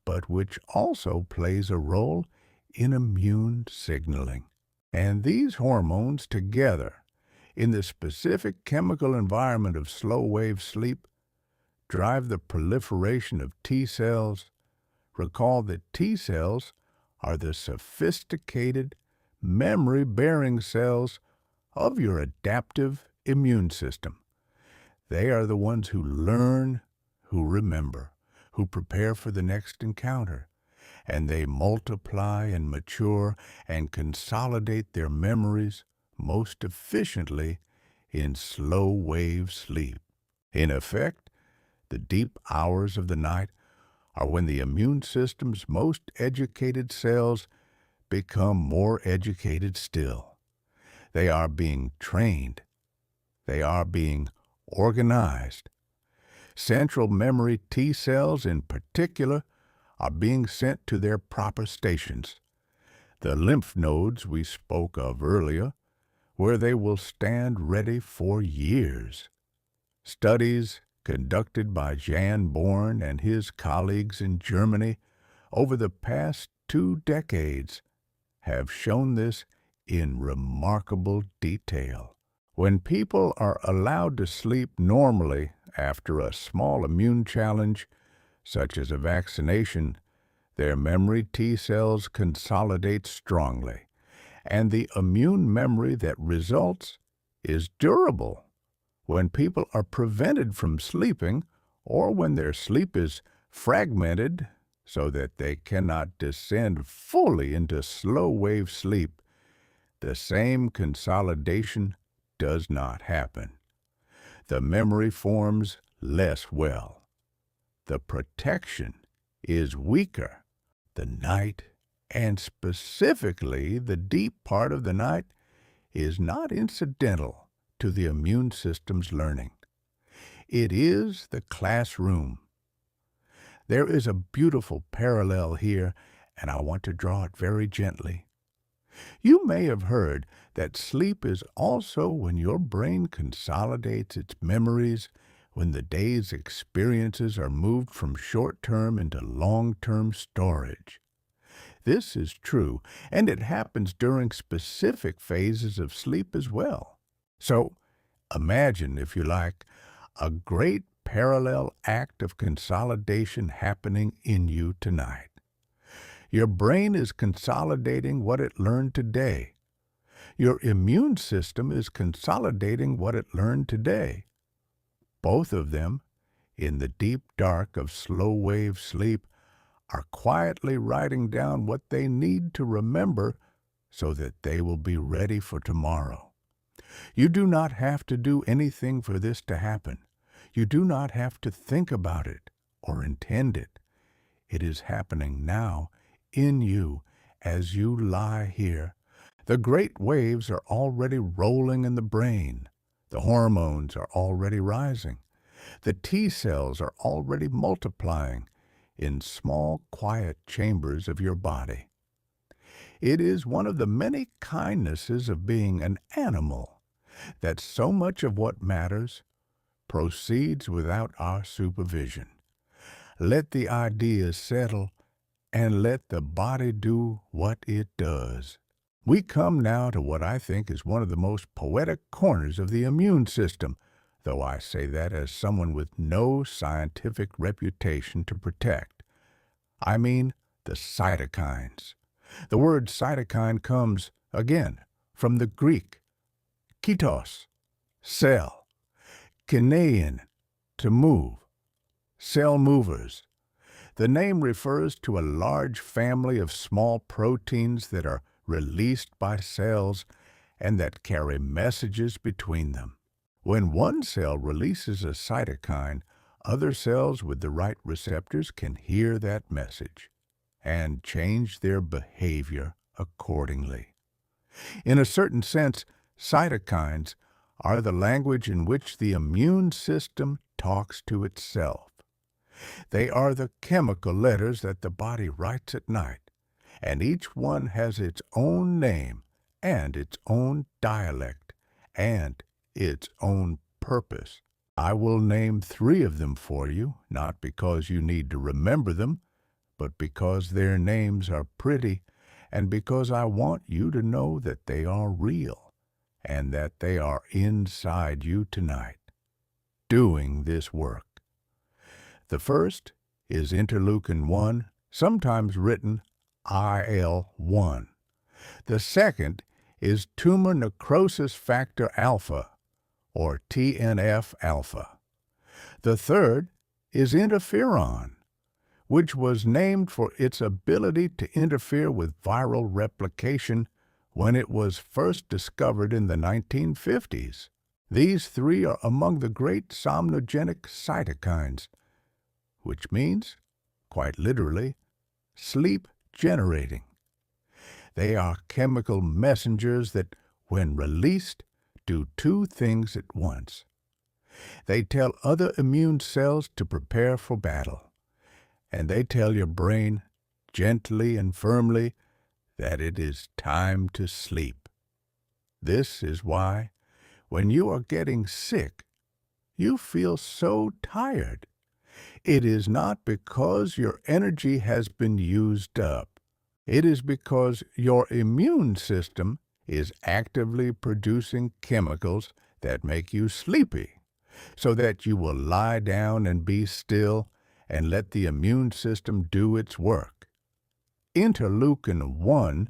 but which also plays a role in immune signaling. And these hormones together, in the specific chemical environment of slow-wave sleep, drive the proliferation of T cells. Recall that T cells are the sophisticated, memory-bearing cells of your adaptive immune system. They are the ones who learn, who remember, who prepare for the next encounter, and they multiply and mature and consolidate their memories most efficiently in slow-wave sleep. In effect, the deep hours of the night are when the immune system's most educated cells become more educated still. They are being trained. They are being organized. Central memory T cells, in particular, are being sent to their proper stations, the lymph nodes we spoke of earlier, where they will stand ready for years. Studies conducted by Jan Born and his colleagues in Germany over the past 2 decades have shown this in remarkable detail. When people are allowed to sleep normally after a small immune challenge, such as a vaccination, their memory T cells consolidate strongly, and the immune memory that results is durable. When people are prevented from sleeping, or when their sleep is fragmented so that they cannot descend fully into slow-wave sleep, the same consolidation does not happen. The memory forms less well. The protection is weaker. The night, and specifically the deep part of the night, is not incidental to the immune system's learning. It is the classroom. There is a beautiful parallel here, and I want to draw it very gently. You may have heard that sleep is also when your brain consolidates its memories, when the day's experiences are moved from short-term into long-term storage. This is true, and it happens during specific phases of sleep as well. So, imagine, if you like, a great parallel act of consolidation happening in you tonight. Your brain is consolidating what it learned today. Your immune system is consolidating what it learned today. Both of them, in the deep dark of slow-wave sleep, are quietly writing down what they need to remember so that they will be ready for tomorrow. You do not have to do anything for this to happen. You do not have to think about it or intend it. It is happening now in you as you lie here. The great waves are already rolling in the brain. The hormones are already rising. The T cells are already multiplying in small, quiet chambers of your body. It is one of the many kindnesses of being an animal that so much of what matters proceeds without our supervision. Let the ideas settle, and let the body do what it does. We come now to what I think is one of the most poetic corners of the immune system, though I say that as someone with no scientific reputation to protect. I mean the cytokines. The word cytokine comes, again, from the Greek kitos, cell, kinein, to move, cell movers. The name refers to a large family of small proteins that are released by cells and that carry messages between them. When one cell releases a cytokine, other cells with the right receptors can hear that message and change their behavior accordingly. In a certain sense, cytokines are the language in which the immune system talks to itself. They are the chemical letters that the body writes at night, and each one has its own name and its own dialect and its own purpose. I will name 3 of them for you, not because you need to remember them, but because their names are pretty and because I want you to know that they are real and that they are inside you tonight, doing this work. The first is interleukin-1, sometimes written IL-1. The second is tumor necrosis factor alpha, or TNF-alpha. The third is interferon, which was named for its ability to interfere with viral replication when it was first discovered in the 1950s. These 3 are among the great somnogenic cytokines, which means, quite literally, sleep-generating. They are chemical messengers that, when released, do 2 things at once. They tell other immune cells to prepare for battle, and they tell your brain, gently and firmly, that it is time to sleep. This is why, when you are getting sick, you feel so tired. It is not because your energy has been used up. It is because your immune system is actively producing chemicals that make you sleepy, so that you will lie down and be still and let the immune system do its work. Interleukin-1,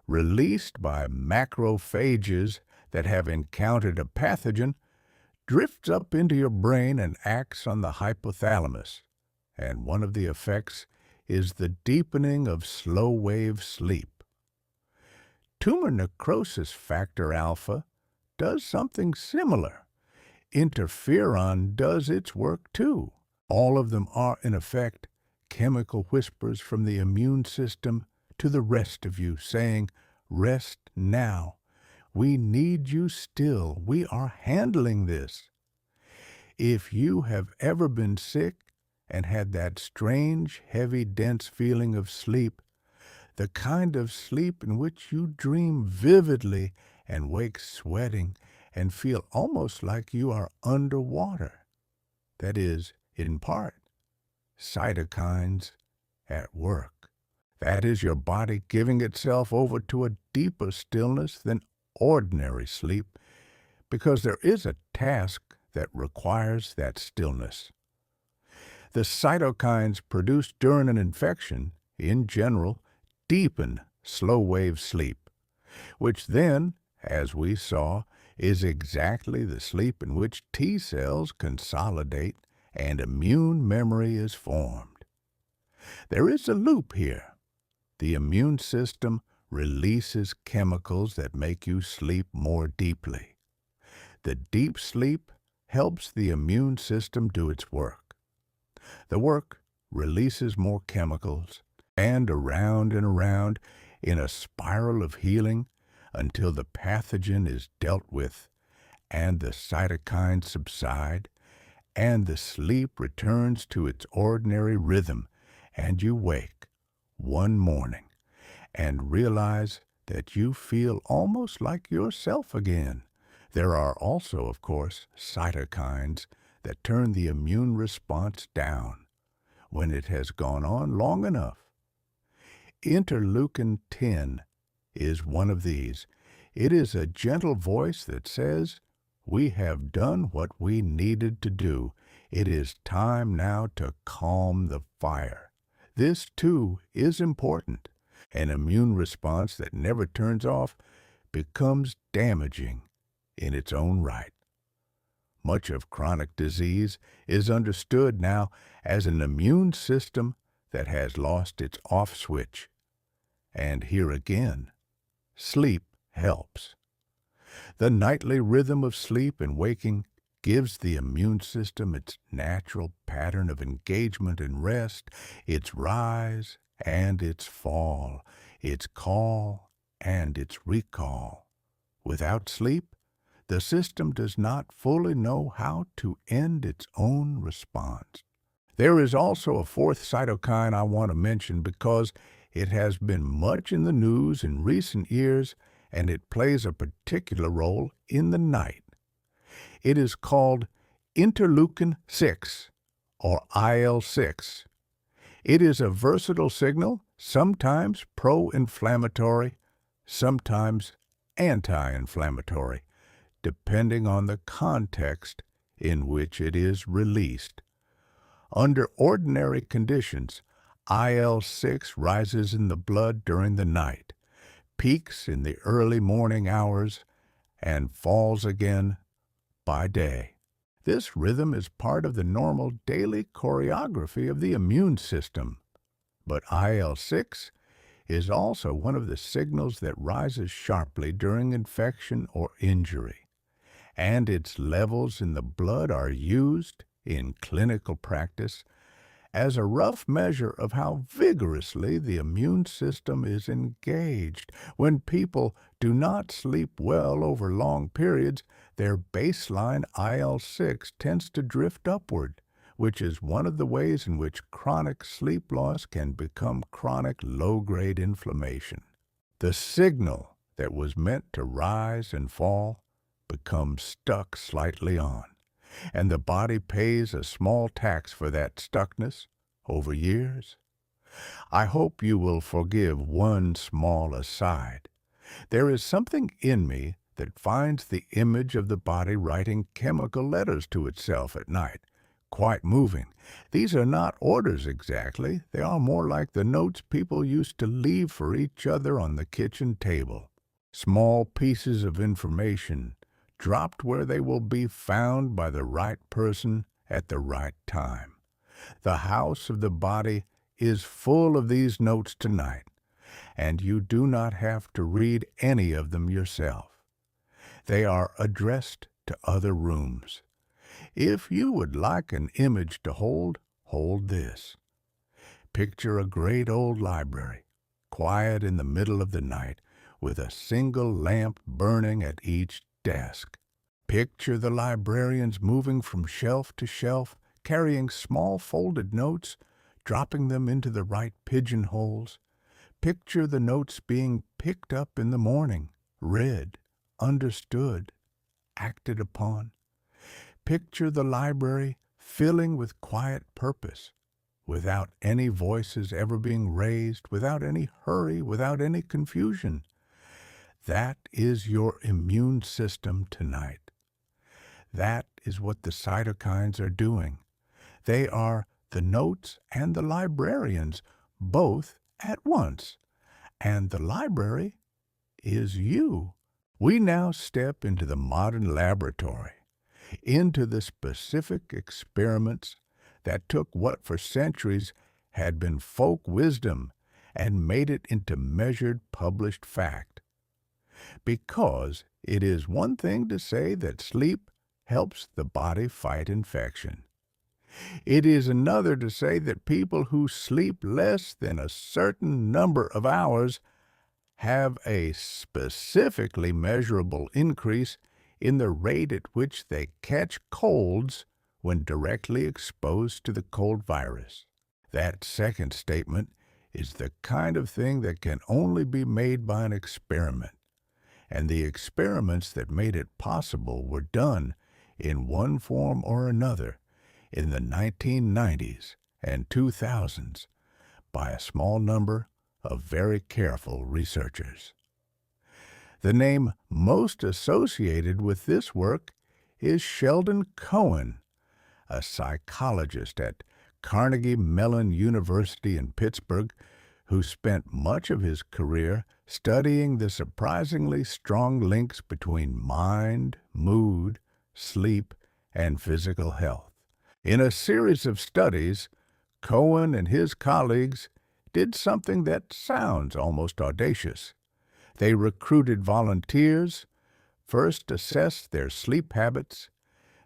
released by macrophages that have encountered a pathogen, drifts up into your brain and acts on the hypothalamus, and one of the effects is the deepening of slow-wave sleep. Tumor necrosis factor alpha does something similar. Interferon does its work too. All of them are, in effect, chemical whispers from the immune system to the rest of you, saying, "Rest now. We need you still. We are handling this." If you have ever been sick and had that strange, heavy, dense feeling of sleep, the kind of sleep in which you dream vividly and wake sweating and feel almost like you are underwater, that is, in part, cytokines at work. That is your body giving itself over to a deeper stillness than ordinary sleep, because there is a task that requires that stillness. The cytokines produced during an infection, in general, deepen slow-wave sleep, which then, as we saw, is exactly the sleep in which T cells consolidate and immune memory is formed. There is a loop here. The immune system releases chemicals that make you sleep more deeply. The deep sleep helps the immune system do its work. The work releases more chemicals, and around in a spiral of healing until the pathogen is dealt with, and the cytokines subside, and the sleep returns to its ordinary rhythm, and you wake one morning and realize that you feel almost like yourself again. There are also, of course, cytokines that turn the immune response down when it has gone on long enough. Interleukin-10 is one of these. It is a gentle voice that says, "We have done what we needed to do. It is time now to calm the fire." This, too, is important. An immune response that never turns off becomes damaging in its own right. Much of chronic disease is understood now as an immune system that has lost its off switch. And here again, sleep helps. The nightly rhythm of sleep and waking gives the immune system its natural pattern of engagement and rest, its rise and its fall, its call and its recall. Without sleep, the system does not fully know how to end its own response. There is also a fourth cytokine I want to mention because it has been much in the news in recent years and it plays a particular role in the night. It is called interleukin-6, or IL-6. It is a versatile signal, sometimes pro-inflammatory, sometimes anti-inflammatory, depending on the context in which it is released. Under ordinary conditions, IL-6 rises in the blood during the night, peaks in the early morning hours, and falls again by day. This rhythm is part of the normal daily choreography of the immune system. But IL-6 is also one of the signals that rises sharply during infection or injury, and its levels in the blood are used in clinical practice as a rough measure of how vigorously the immune system is engaged. When people do not sleep well over long periods, their baseline IL-6 tends to drift upward, which is one of the ways in which chronic sleep loss can become chronic low-grade inflammation. The signal that was meant to rise and fall becomes stuck slightly on, and the body pays a small tax for that stuckness over years. I hope you will forgive one small aside. There is something in me that finds the image of the body writing chemical letters to itself at night quite moving. These are not orders exactly. They are more like the notes people used to leave for each other on the kitchen table. Small pieces of information dropped where they will be found by the right person at the right time. The house of the body is full of these notes tonight, and you do not have to read any of them yourself. They are addressed to other rooms. If you would like an image to hold this. Picture a great old library, quiet in the middle of the night, with a single lamp burning at each desk. Picture the librarians moving from shelf to shelf, carrying small folded notes, dropping them into the right pigeonholes. Picture the notes being picked up in the morning, read, understood, acted upon. Picture the library filling with quiet purpose, without any voices ever being raised, without any hurry, without any confusion. That is your immune system tonight. That is what the cytokines are doing. They are the notes and the librarians, both at once. And the library is you. We now step into the modern laboratory, into the specific experiments that took what for centuries had been folk wisdom and made it into measured, published fact. Because it is one thing to say that sleep helps the body fight infection. It is another to say that people who sleep less than a certain number of hours have a specifically measurable increase in the rate at which they catch colds when directly exposed to the cold virus. That second statement is the kind of thing that can only be made by an experiment, and the experiments that made it possible were done in one form or another in the 1990s and 2000s by a small number of very careful researchers. The name most associated with this work is Sheldon Cohen, a psychologist at Carnegie Mellon University in Pittsburgh, who spent much of his career studying the surprisingly strong links between mind, mood, sleep, and physical health. In a series of studies, Cohen and his colleagues did something that sounds almost audacious. They recruited volunteers, first assessed their sleep habits,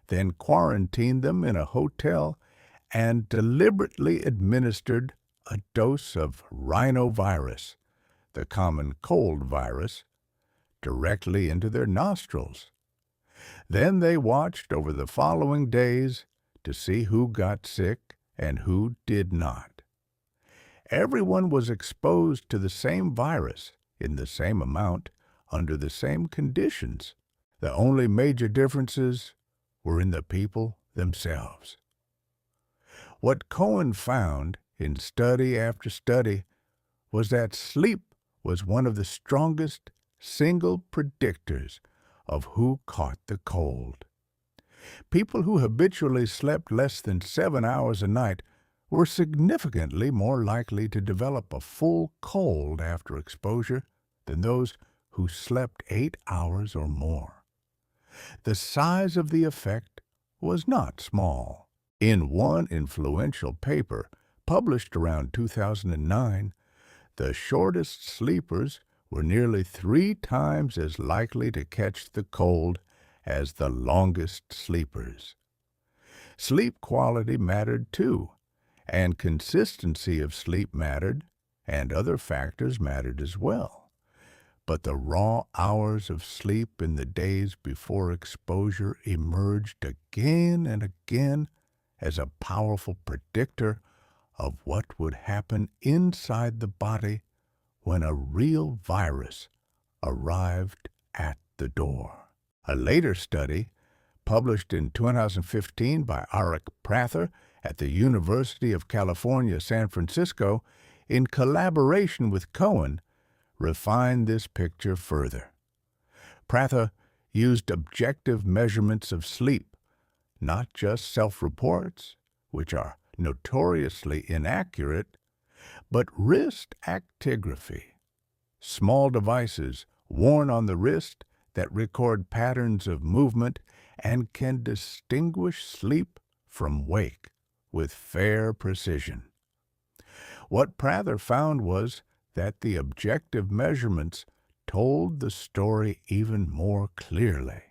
then quarantined them in a hotel, and deliberately administered a dose of rhinovirus, the common cold virus, directly into their nostrils. Then they watched over the following days to see who got sick and who did not. Everyone was exposed to the same virus in the same amount under the same conditions. The only major differences were in the people themselves. What Cohen found in study after study was that sleep was one of the strongest single predictors of who caught the cold. People who habitually slept less than 7 hours a night were significantly more likely to develop a full cold after exposure than those who slept 8 hours or more. The size of the effect was not small. In one influential paper published around 2009, the shortest sleepers were nearly 3 times as likely to catch the cold as the longest sleepers. Sleep quality mattered too, and consistency of sleep mattered, and other factors mattered as well. But the raw hours of sleep in the days before exposure emerged again and again as a powerful predictor of what would happen inside the body when a real virus arrived at the door. A later study, published in 2015 by Arik Prather at the University of California, San Francisco, in collaboration with Cohen, refined this picture further. Prather used objective measurements of sleep, not just self-reports, which are notoriously inaccurate, but wrist actigraphy, small devices worn on the wrist that record patterns of movement and can distinguish sleep from wake with fair precision. What Prather found was that the objective measurements told the story even more clearly.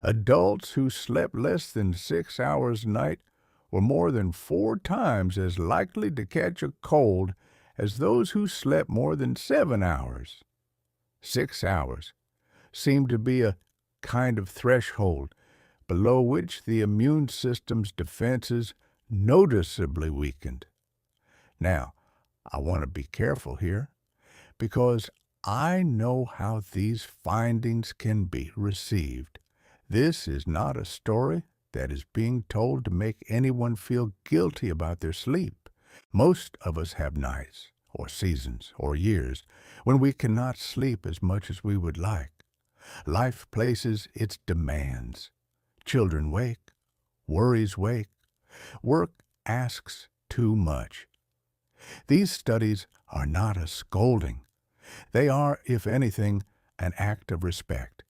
Adults who slept less than 6 hours a night were more than 4 times as likely to catch a cold as those who slept more than 7 hours. 6 hours seemed to be a kind of threshold below which the immune system's defenses noticeably weakened. Now, I want to be careful here, because I know how these findings can be received. This is not a story that is being told to make anyone feel guilty about their sleep. Most of us have nights, or seasons, or years when we cannot sleep as much as we would like. Life places its demands. Children wake, worries wake, work asks too much. These studies are not a scolding. They are, if anything, an act of respect.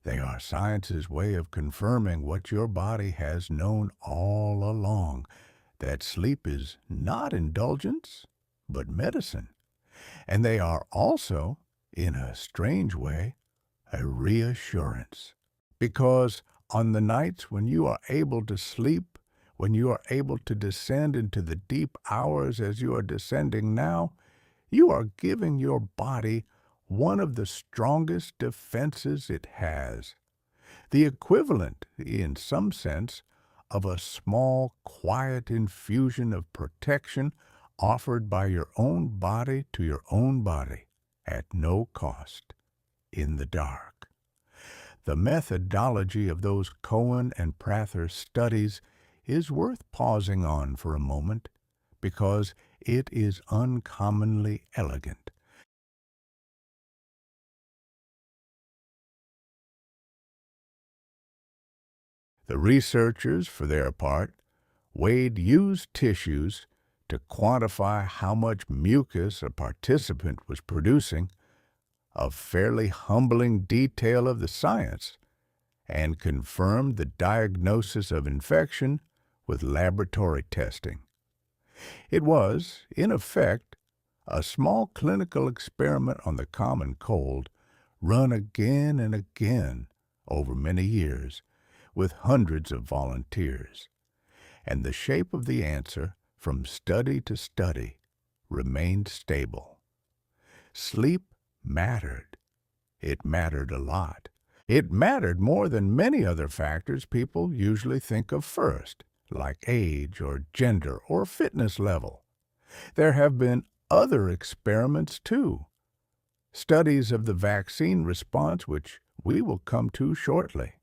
They are science's way of confirming what your body has known all along, that sleep is not indulgence, but medicine. And they are also, in a strange way, a reassurance. Because on the nights when you are able to sleep, when you are able to descend into the deep hours as you are descending now, you are giving your body one of the strongest defenses it has. The equivalent, in some sense, of a small, quiet infusion of protection offered by your own body to your own body at no cost, in the dark. The methodology of those Cohen and Prather studies is worth pausing on for a moment, because it is uncommonly elegant. The researchers, for their part, weighed used tissues to quantify how much mucus a participant was producing, a fairly humbling detail of the science, and confirmed the diagnosis of infection with laboratory testing. It was, in effect, a small clinical experiment on the common cold, run again and again over many years with hundreds of volunteers. And the shape of the answer, from study to study, remained stable. Sleep mattered. It mattered a lot. It mattered more than many other factors people usually think of first, like age or gender or fitness level. There have been other experiments too. Studies of the vaccine response, which we will come to shortly.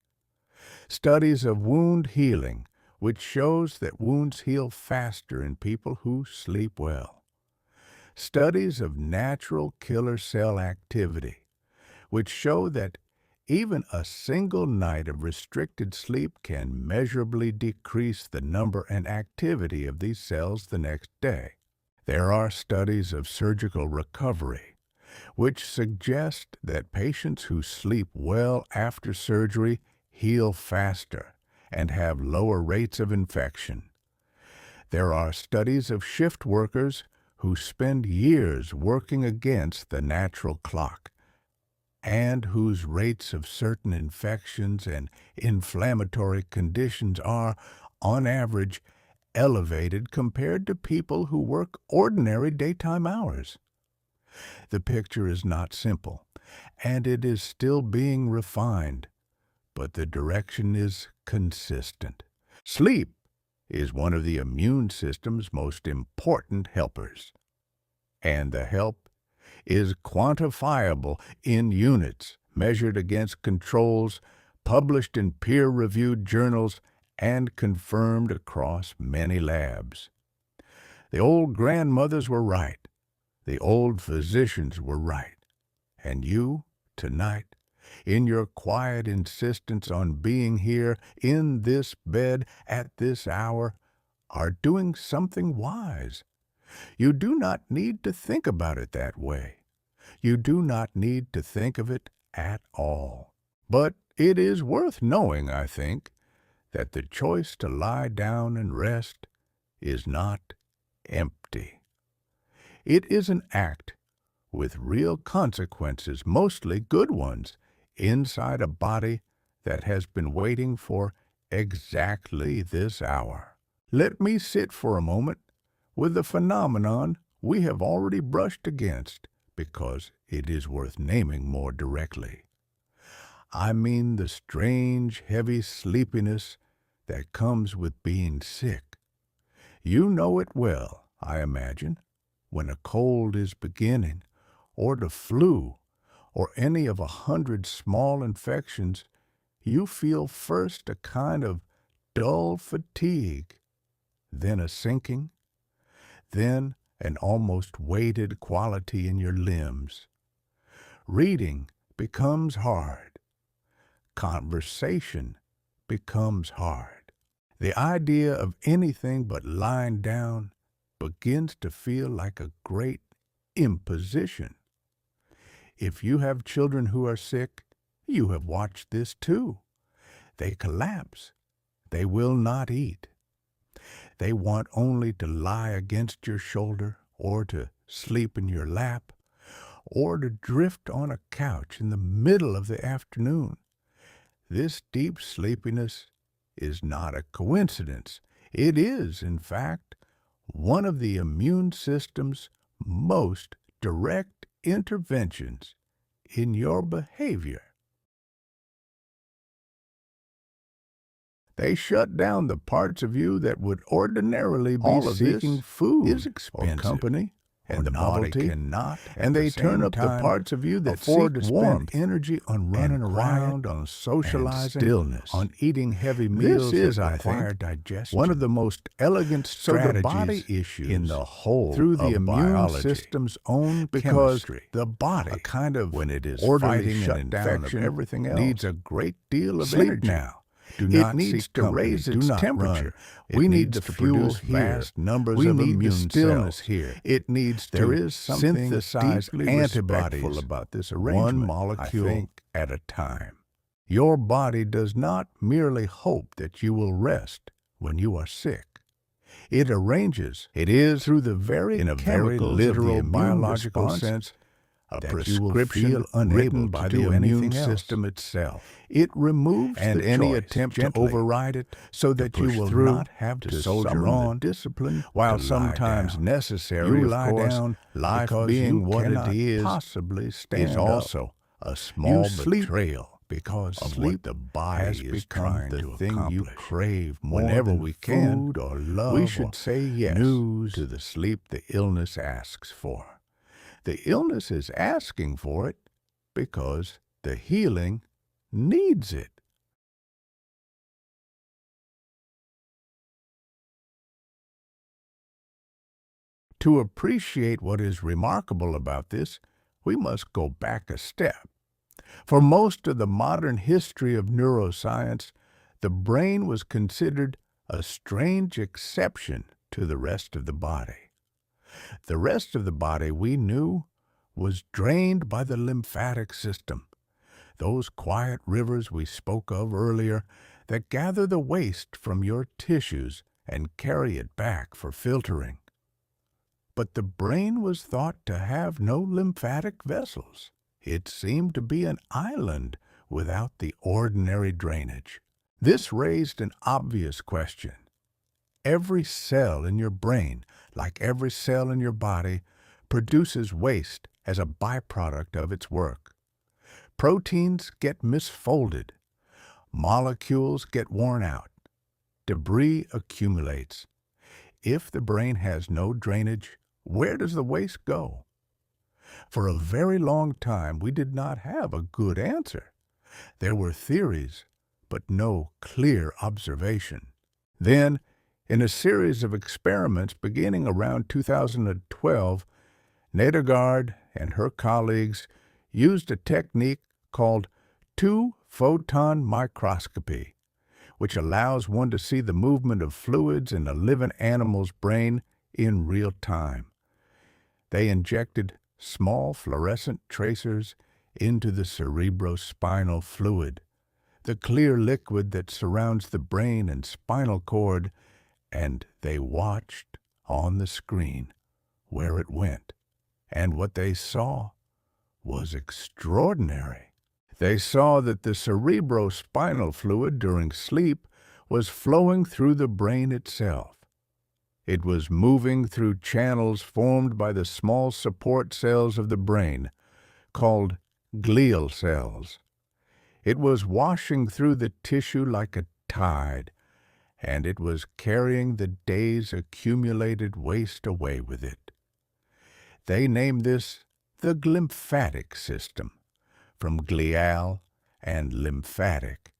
Studies of wound healing, which shows that wounds heal faster in people who sleep well. Studies of natural killer cell activity, which show that even a single night of restricted sleep can measurably decrease the number and activity of these cells the next day. There are studies of surgical recovery, which suggest that patients who sleep well after surgery heal faster and have lower rates of infection. There are studies of shift workers who spend years working against the natural clock and whose rates of certain infections and inflammatory conditions are, on average, elevated compared to people who work ordinary daytime hours. The picture is not simple, and it is still being refined, but the direction is consistent. Sleep is one of the immune system's most important helpers, and the help is quantifiable in units measured against controls, published in peer-reviewed journals, and confirmed across many labs. The old grandmothers were right. The old physicians were right. And you, tonight, in your quiet insistence on being here in this bed at this hour, are doing something wise. You do not need to think about it that way. You do not need to think of it at all. But it is worth knowing, I think, that the choice to lie down and rest is not empty. It is an act with real consequences, mostly good ones, inside a body that has been waiting for exactly this hour. Let me sit for a moment with the phenomenon we have already brushed against, because it is worth naming more directly. I mean the strange, heavy sleepiness that comes with being sick. You know it well, I imagine, when a cold is beginning, or the flu, or any of 100 small infections. You feel first a kind of dull fatigue, then a sinking, then an almost weighted quality in your limbs. Reading becomes hard. Conversation becomes hard. The idea of anything but lying down begins to feel like a great imposition. If you have children who are sick, you have watched this too. They collapse. They will not eat. They want only to lie against your shoulder, or to sleep in your lap, or to drift on a couch in the middle of the afternoon. This deep sleepiness is not a coincidence. It is, in fact, one of the immune system's most direct interventions in your behavior. They shut down the parts of you that would ordinarily be seeking food or company, and the body cannot, and they turn up the parts of you that afford to spend energy on running around, on socializing, stillness, on eating heavy meals. This is, I think, digestion. One of the most elegant strategies the body issues in the whole through the immune system's own chemistry. The body, a kind of when it is fighting an infection, everything else, needs a great deal of energy. Now. It needs to raise its temperature. We need the fuel here. We need the stillness here. It needs to synthesize antibodies about this arrangement, one molecule at a time. Your body does not merely hope that you will rest when you are sick. It arranges. It is through the very in a very literal biological sense a prescription unwritten by the immune system itself. It removes and any attempt to override it so that you will not have to soldier on discipline while sometimes necessary. You lie down, life being what it is also a small betrayal because of what the body has become the thing you crave more whenever we can. Food or love, we should say yes to the sleep the illness asks for. The illness is asking for it because the healing needs it. To appreciate what is remarkable about this, we must go back a step. For most of the modern history of neuroscience, the brain was considered a strange exception to the rest of the body. The rest of the body, we knew, was drained by the lymphatic system, those quiet rivers we spoke of earlier that gather the waste from your tissues and carry it back for filtering. But the brain was thought to have no lymphatic vessels. It seemed to be an island without the ordinary drainage. This raised an obvious question. Every cell in your brain, like every cell in your body, produces waste as a byproduct of its work. Proteins get misfolded. Molecules get worn out. Debris accumulates. If the brain has no drainage, where does the waste go? For a very long time, we did not have a good answer. There were theories, but no clear observation. Then, in a series of experiments beginning around 2012, Nedergaard and her colleagues used a technique called two-photon microscopy, which allows one to see the movement of fluids in a living animal's brain in real time. They injected small fluorescent tracers into the cerebrospinal fluid, the clear liquid that surrounds the brain and spinal cord, and they watched on the screen where it went. And what they saw was extraordinary. They saw that the cerebrospinal fluid during sleep was flowing through the brain itself. It was moving through channels formed by the small support cells of the brain, called glial cells. It was washing through the tissue like a tide, and it was carrying the day's accumulated waste away with it. They named this the glymphatic system, from glial and lymphatic,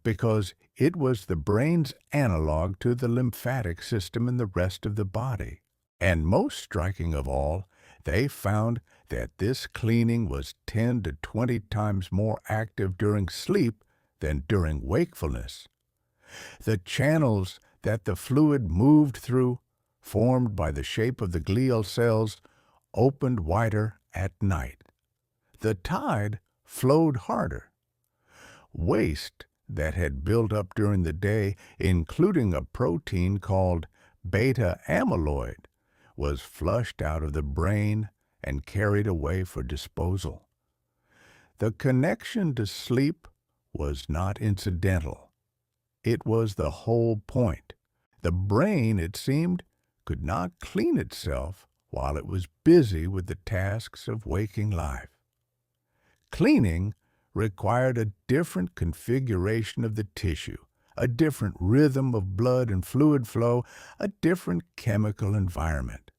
because it was the brain's analog to the lymphatic system in the rest of the body. And most striking of all, they found that this cleaning was 10 to 20 times more active during sleep than during wakefulness. The channels that the fluid moved through, formed by the shape of the glial cells, opened wider at night. The tide flowed harder. Waste that had built up during the day, including a protein called beta amyloid, was flushed out of the brain and carried away for disposal. The connection to sleep was not incidental. It was the whole point. The brain, it seemed, could not clean itself while it was busy with the tasks of waking life. Cleaning required a different configuration of the tissue, a different rhythm of blood and fluid flow, a different chemical environment.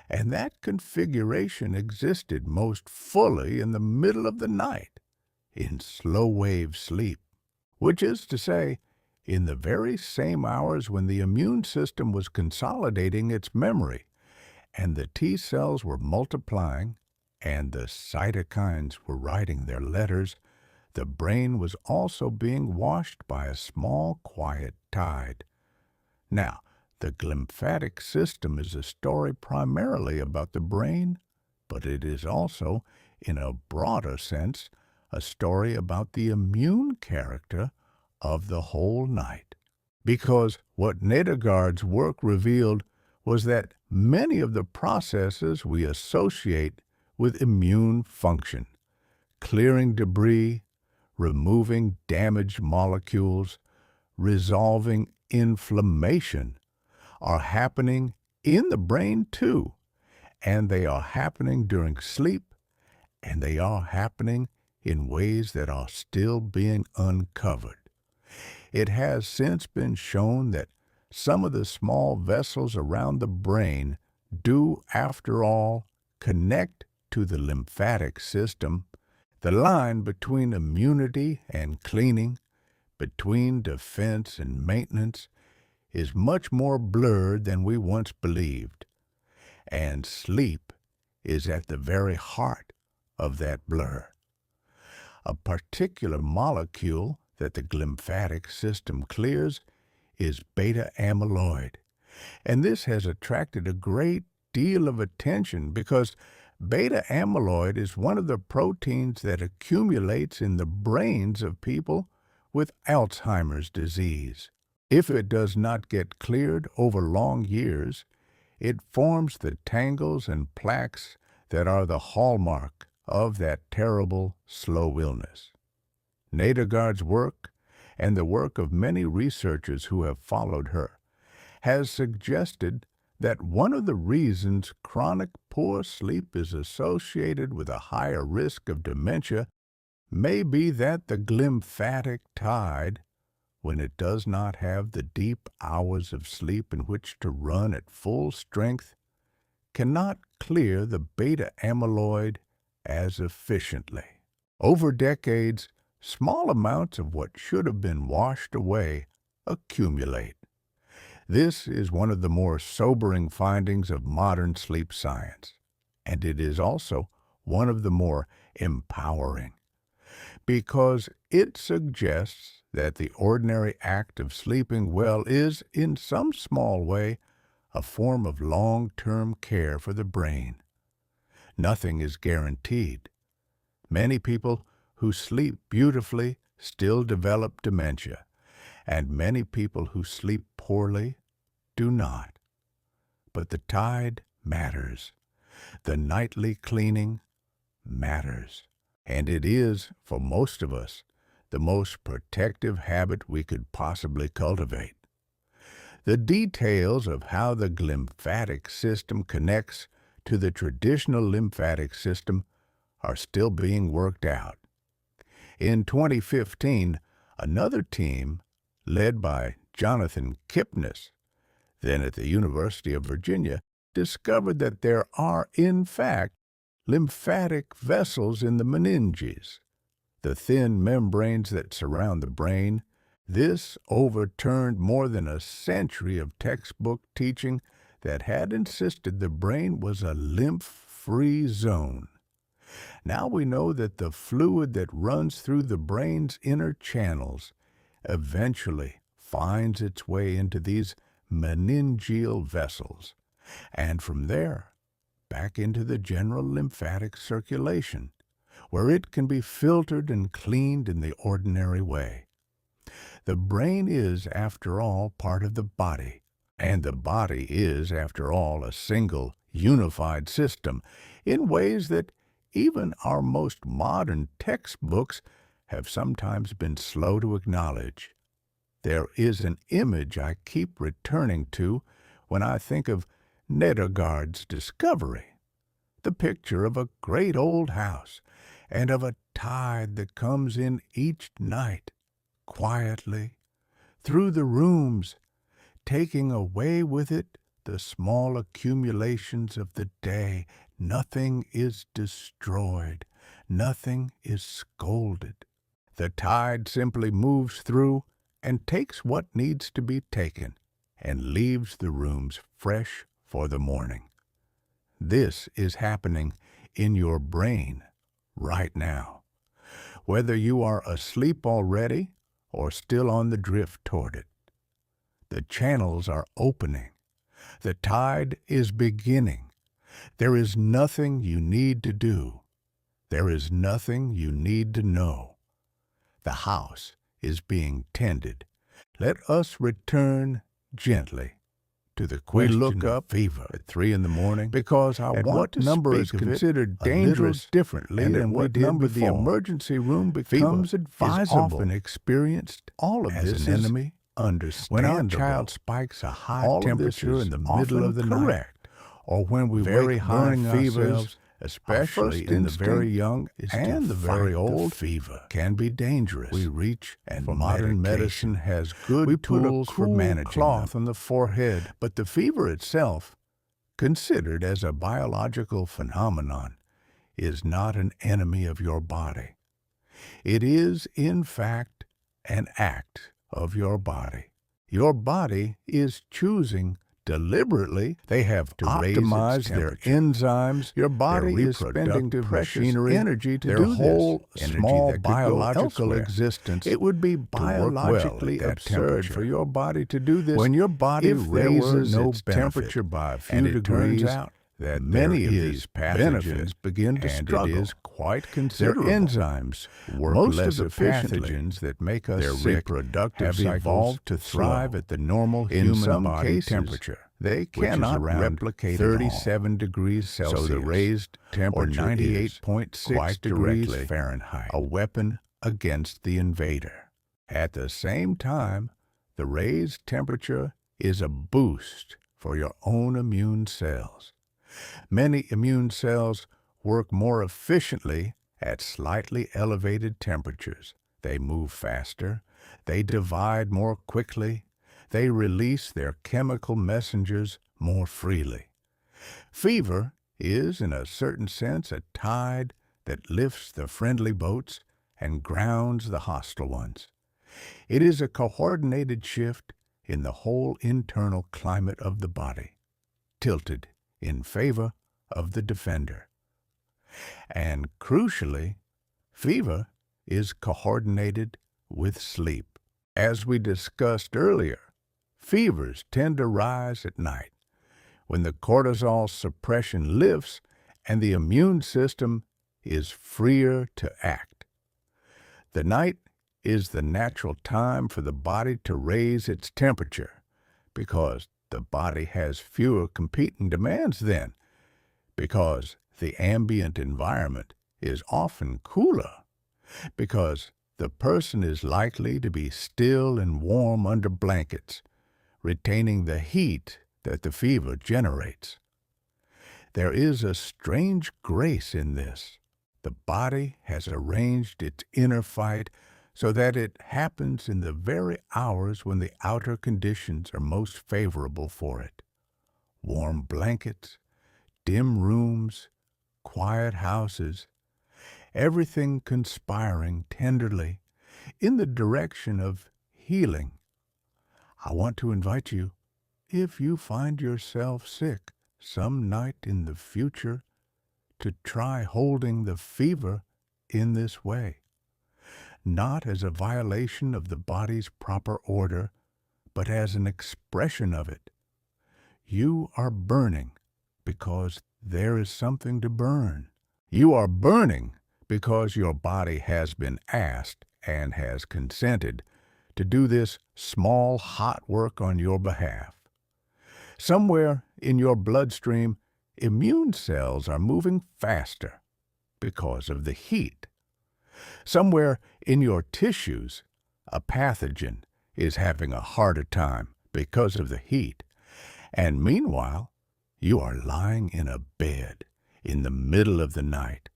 And that configuration existed most fully in the middle of the night, in slow-wave sleep, which is to say, in the very same hours when the immune system was consolidating its memory, and the T cells were multiplying, and the cytokines were writing their letters, the brain was also being washed by a small, quiet tide. Now, the glymphatic system is a story primarily about the brain, but it is also, in a broader sense, a story about the immune character of the whole night. Because what Nedergaard's work revealed was that many of the processes we associate with immune function, clearing debris, removing damaged molecules, resolving inflammation, are happening in the brain too, and they are happening during sleep, and they are happening in ways that are still being uncovered. It has since been shown that some of the small vessels around the brain do, after all, connect to the lymphatic system. The line between immunity and cleaning, between defense and maintenance, is much more blurred than we once believed, and sleep is at the very heart of that blur. A particular molecule that the glymphatic system clears is beta-amyloid, and this has attracted a great deal of attention because beta-amyloid is one of the proteins that accumulates in the brains of people with Alzheimer's disease. If it does not get cleared over long years, it forms the tangles and plaques that are the hallmark of that terrible, slow illness. Nedergaard's work, and the work of many researchers who have followed her, has suggested that one of the reasons chronic poor sleep is associated with a higher risk of dementia may be that the glymphatic tide, when it does not have the deep hours of sleep in which to run at full strength, cannot clear the beta-amyloid as efficiently. Over decades, small amounts of what should have been washed away accumulate. This is one of the more sobering findings of modern sleep science, and it is also one of the more empowering, because it suggests that the ordinary act of sleeping well is, in some small way, a form of long-term care for the brain. Nothing is guaranteed. Many people who sleep beautifully still develop dementia, and many people who sleep poorly do not. But the tide matters. The nightly cleaning matters. And it is, for most of us, the most protective habit we could possibly cultivate. The details of how the glymphatic system connects to the traditional lymphatic system are still being worked out. In 2015, another team, led by Jonathan Kipnis, then at the University of Virginia, discovered that there are, in fact, lymphatic vessels in the meninges, the thin membranes that surround the brain. This overturned more than a century of textbook teaching that had insisted the brain was a lymph-free zone. Now we know that the fluid that runs through the brain's inner channels eventually finds its way into these meningeal vessels, and from there back into the general lymphatic circulation, where it can be filtered and cleaned in the ordinary way. The brain is, after all, part of the body, and the body is, after all, a single, unified system in ways that even our most modern textbooks have sometimes been slow to acknowledge. There is an image I keep returning to when I think of Nedergaard's discovery, the picture of a great old house and of a tide that comes in each night, quietly, through the rooms, taking away with it the small accumulations of the day. Nothing is destroyed. Nothing is scolded. The tide simply moves through and takes what needs to be taken and leaves the rooms fresh for the morning. This is happening in your brain right now. whether you are asleep already or still on the drift toward it. The channels are opening. The tide is beginning. There is nothing you need to do. There is nothing you need to know. The house is being tended. Let us return gently to the question. We look up fever at 3 in the morning because I want to number is considered dangerous differently than we did before. The emergency room becomes advisable. Often experienced all of this an enemy. Understandable. When our child spikes a high temperature in the middle of the night, or when we very high fevers, especially in the very young and the very old, fever can be dangerous. We reach and modern medicine has good tools for managing cloth on the forehead, but the fever itself, considered as a biological phenomenon, is not an enemy of your body. It is, in fact, an act of your body. Your body is choosing deliberately. They have to optimize their enzymes. Your body is spending precious energy to do whole small biological existence. It would be biologically absurd for your body to do this. When your body raises its temperature by a few degrees, that many of these pathogens begin to struggle. It is quite considerable. Their enzymes work less efficiently. Pathogens that make us sick have evolved to thrive at the normal human body temperature. They cannot replicate 37 degrees Celsius, so the raised temperature or 98.6 degrees Fahrenheit, a weapon against the invader. At the same time, the raised temperature is a boost for your own immune cells. Many immune cells work more efficiently at slightly elevated temperatures. They move faster, they divide more quickly, they release their chemical messengers more freely. Fever is, in a certain sense, a tide that lifts the friendly boats and grounds the hostile ones. It is a coordinated shift in the whole internal climate of the body, tilted in favor of the defender. And crucially, fever is coordinated with sleep. As we discussed earlier, fevers tend to rise at night when the cortisol suppression lifts and the immune system is freer to act. The night is the natural time for the body to raise its temperature because the body has fewer competing demands then, because the ambient environment is often cooler, because the person is likely to be still and warm under blankets, retaining the heat that the fever generates. There is a strange grace in this. The body has arranged its inner fight so that it happens in the very hours when the outer conditions are most favorable for it. Warm blankets, dim rooms, quiet houses, everything conspiring tenderly in the direction of healing. I want to invite you, if you find yourself sick some night in the future, to try holding the fever in this way. Not as a violation of the body's proper order, but as an expression of it. You are burning because there is something to burn. You are burning because your body has been asked and has consented to do this small hot work on your behalf. Somewhere in your bloodstream, immune cells are moving faster because of the heat. Somewhere in your tissues, a pathogen is having a harder time because of the heat. And meanwhile, you are lying in a bed in the middle of the night,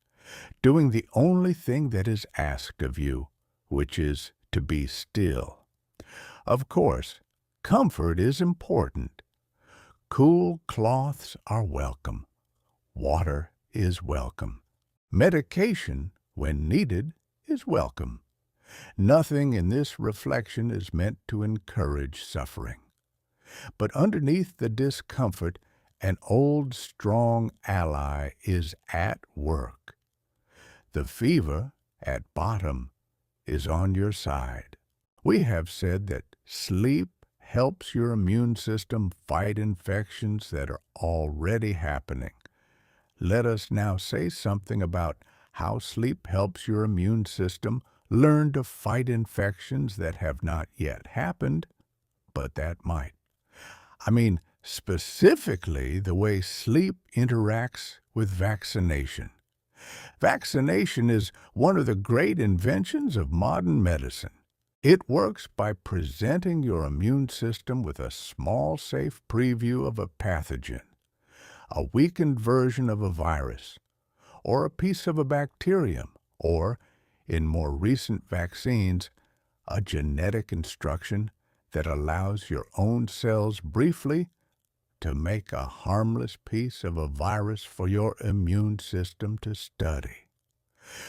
doing the only thing that is asked of you, which is to be still. Of course, comfort is important. Cool cloths are welcome. Water is welcome. Medication, when needed, is welcome. Nothing in this reflection is meant to encourage suffering. But underneath the discomfort, an old, strong ally is at work. The fever at bottom is on your side. We have said that sleep helps your immune system fight infections that are already happening. Let us now say something about how sleep helps your immune system learn to fight infections that have not yet happened, but that might. I mean, specifically the way sleep interacts with vaccination. Vaccination is one of the great inventions of modern medicine. It works by presenting your immune system with a small, safe preview of a pathogen, a weakened version of a virus, or a piece of a bacterium, or, in more recent vaccines, a genetic instruction that allows your own cells briefly to make a harmless piece of a virus for your immune system to study.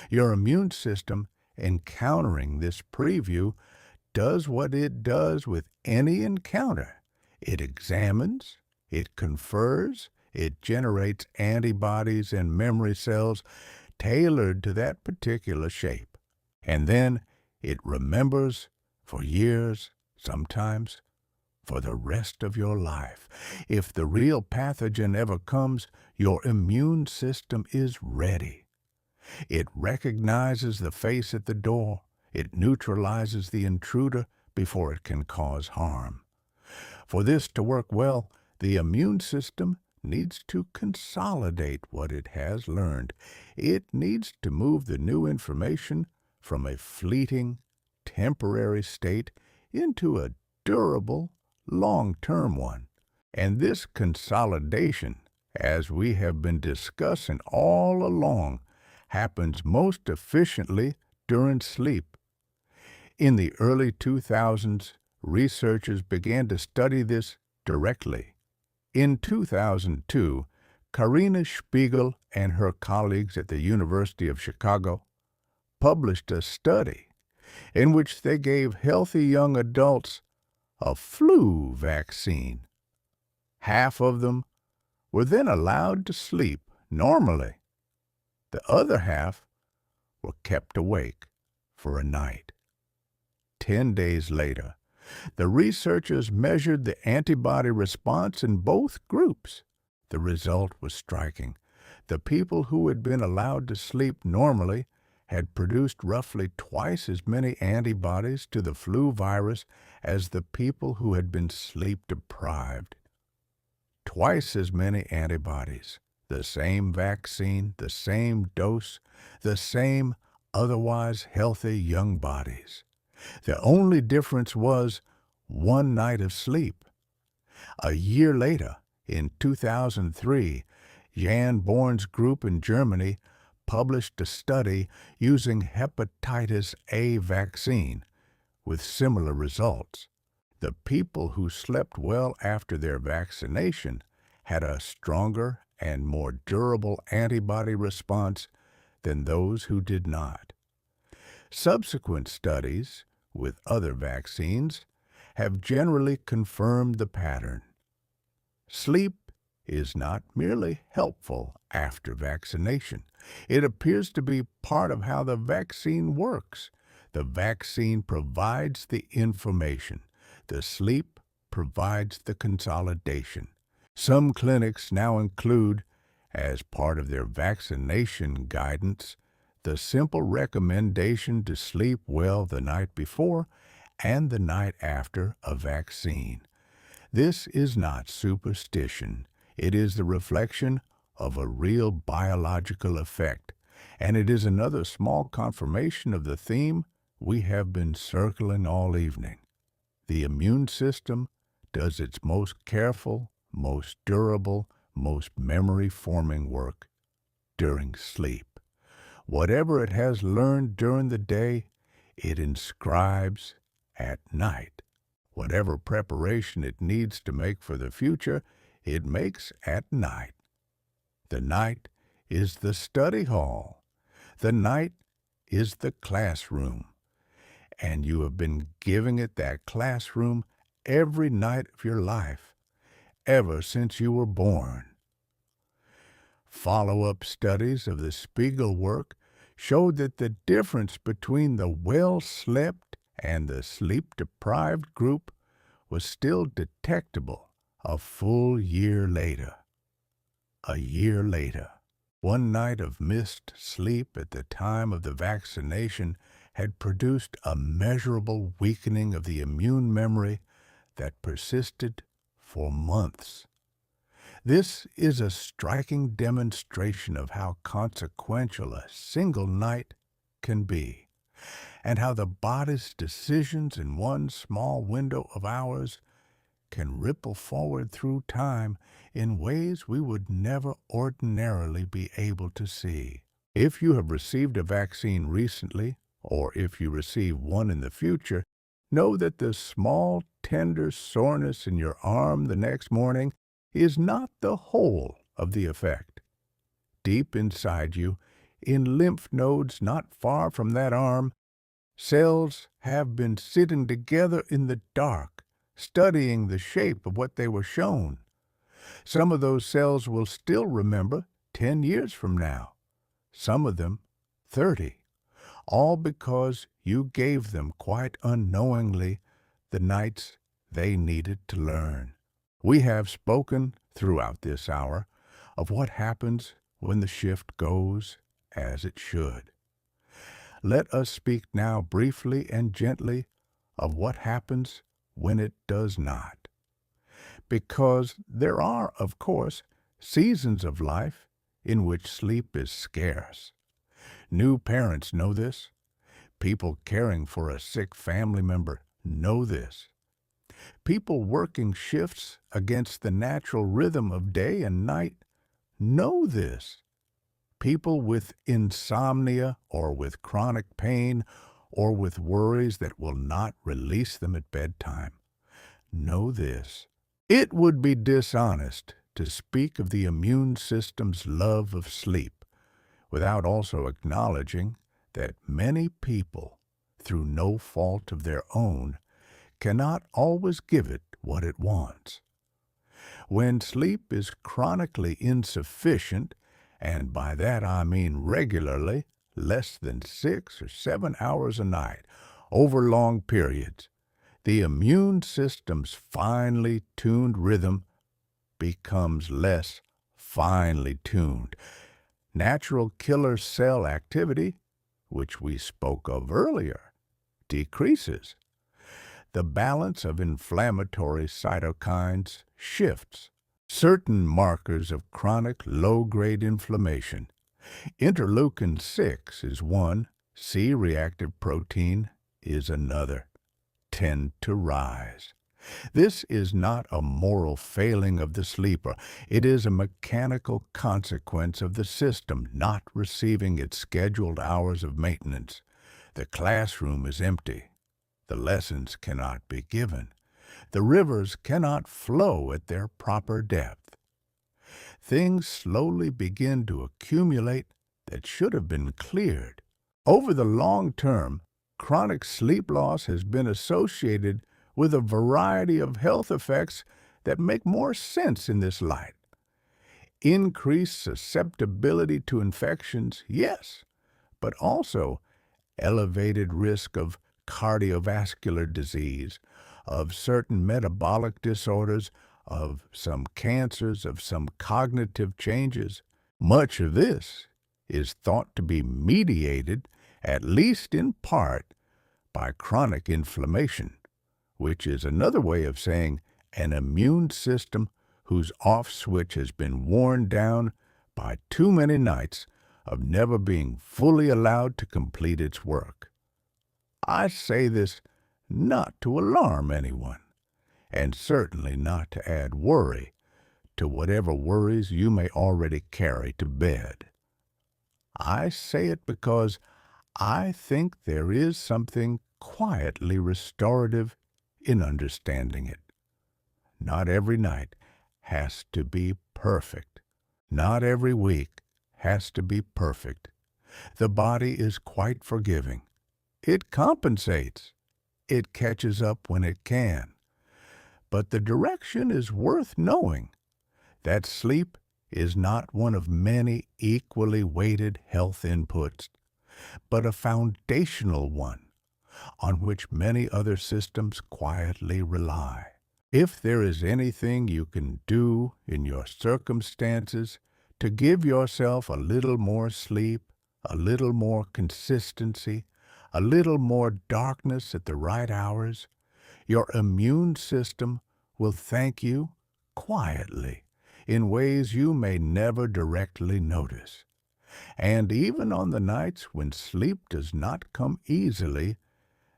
Your immune system, encountering this preview, does what it does with any encounter. It examines, it confers, it generates antibodies and memory cells tailored to that particular shape. And then it remembers for years, sometimes for the rest of your life. If the real pathogen ever comes, your immune system is ready. It recognizes the face at the door. It neutralizes the intruder before it can cause harm. For this to work well, the immune system needs to consolidate what it has learned. It needs to move the new information from a fleeting, temporary state into a durable, long-term one. And this consolidation, as we have been discussing all along, happens most efficiently during sleep. In the early 2000s, researchers began to study this directly. In 2002, Karina Spiegel and her colleagues at the University of Chicago published a study in which they gave healthy young adults a flu vaccine. Half of them were then allowed to sleep normally. The other half were kept awake for a night. 10 days later, the researchers measured the antibody response in both groups. The result was striking. The people who had been allowed to sleep normally had produced roughly twice as many antibodies to the flu virus as the people who had been sleep-deprived. Twice as many antibodies, the same vaccine, the same dose, the same otherwise healthy young bodies. The only difference was 1 night of sleep. A year later, in 2003, Jan Born's group in Germany published a study using hepatitis A vaccine with similar results. The people who slept well after their vaccination had a stronger and more durable antibody response than those who did not. Subsequent studies with other vaccines have generally confirmed the pattern. Sleep is not merely helpful after vaccination. It appears to be part of how the vaccine works. The vaccine provides the information. The sleep provides the consolidation. Some clinics now include, as part of their vaccination guidance, the simple recommendation to sleep well the night before and the night after a vaccine. This is not superstition. It is the reflection of a real biological effect, and it is another small confirmation of the theme we have been circling all evening. The immune system does its most careful, most durable, most memory-forming work during sleep. Whatever it has learned during the day, it inscribes at night. Whatever preparation it needs to make for the future, it makes at night. The night is the study hall. The night is the classroom. And you have been giving it that classroom every night of your life, ever since you were born. Follow-up studies of the Spiegel work showed that the difference between the well-slept and the sleep-deprived group was still detectable a full year later. A year later. One night of missed sleep at the time of the vaccination had produced a measurable weakening of the immune memory that persisted for months. This is a striking demonstration of how consequential a single night can be, and how the body's decisions in one small window of hours can ripple forward through time in ways we would never ordinarily be able to see. If you have received a vaccine recently, or if you receive one in the future, know that the small, tender soreness in your arm the next morning is not the whole of the effect. Deep inside you, in lymph nodes not far from that arm, cells have been sitting together in the dark, studying the shape of what they were shown. Some of those cells will still remember 10 years from now, some of them 30, all because you gave them quite unknowingly the nights they needed to learn. We have spoken throughout this hour of what happens when the shift goes as it should. Let us speak now briefly and gently of what happens when it does not. Because there are, of course, seasons of life in which sleep is scarce. New parents know this. People caring for a sick family member know this. People working shifts against the natural rhythm of day and night know this. People with insomnia or with chronic pain or with worries that will not release them at bedtime know this. It would be dishonest to speak of the immune system's love of sleep without also acknowledging that many people, through no fault of their own, cannot always give it what it wants. When sleep is chronically insufficient, and by that I mean regularly, less than 6 or 7 hours a night, over long periods, the immune system's finely tuned rhythm becomes less finely tuned. Natural killer cell activity, which we spoke of earlier, decreases. The balance of inflammatory cytokines shifts. Certain markers of chronic low-grade inflammation, interleukin-6 is one, C-reactive protein is another, tend to rise. This is not a moral failing of the sleeper. It is a mechanical consequence of the system not receiving its scheduled hours of maintenance. The classroom is empty. The lessons cannot be given. The rivers cannot flow at their proper depth. Things slowly begin to accumulate that should have been cleared. Over the long term, chronic sleep loss has been associated with a variety of health effects that make more sense in this light. Increased susceptibility to infections, yes, but also elevated risk of cardiovascular disease, of certain metabolic disorders, of some cancers, of some cognitive changes. Much of this is thought to be mediated, at least in part, by chronic inflammation, which is another way of saying an immune system whose off switch has been worn down by too many nights of never being fully allowed to complete its work. I say this not to alarm anyone, and certainly not to add worry to whatever worries you may already carry to bed. I say it because I think there is something quietly restorative in understanding it. Not every night has to be perfect. Not every week has to be perfect. The body is quite forgiving. It compensates. It catches up when it can. But the direction is worth knowing, that sleep is not one of many equally weighted health inputs. but a foundational one on which many other systems quietly rely. If there is anything you can do in your circumstances to give yourself a little more sleep, a little more consistency, a little more darkness at the right hours, your immune system will thank you quietly in ways you may never directly notice. And even on the nights when sleep does not come easily,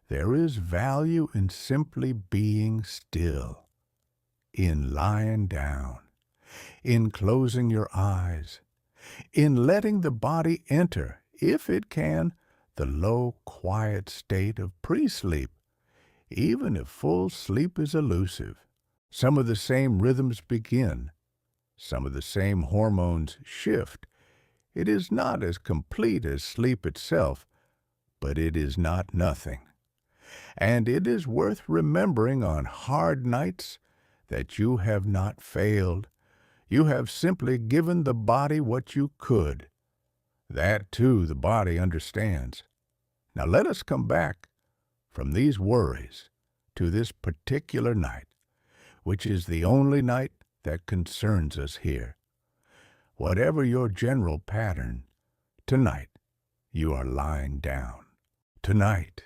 there is value in simply being still, in lying down, in closing your eyes, in letting the body enter, if it can, the low, quiet state of pre-sleep, even if full sleep is elusive. Some of the same rhythms begin. Some of the same hormones shift. It is not as complete as sleep itself, but it is not nothing. And it is worth remembering on hard nights that you have not failed. You have simply given the body what you could. That, too, the body understands. Now let us come back from these worries to this particular night, which is the only night that concerns us here. Whatever your general pattern, tonight you are lying down. Tonight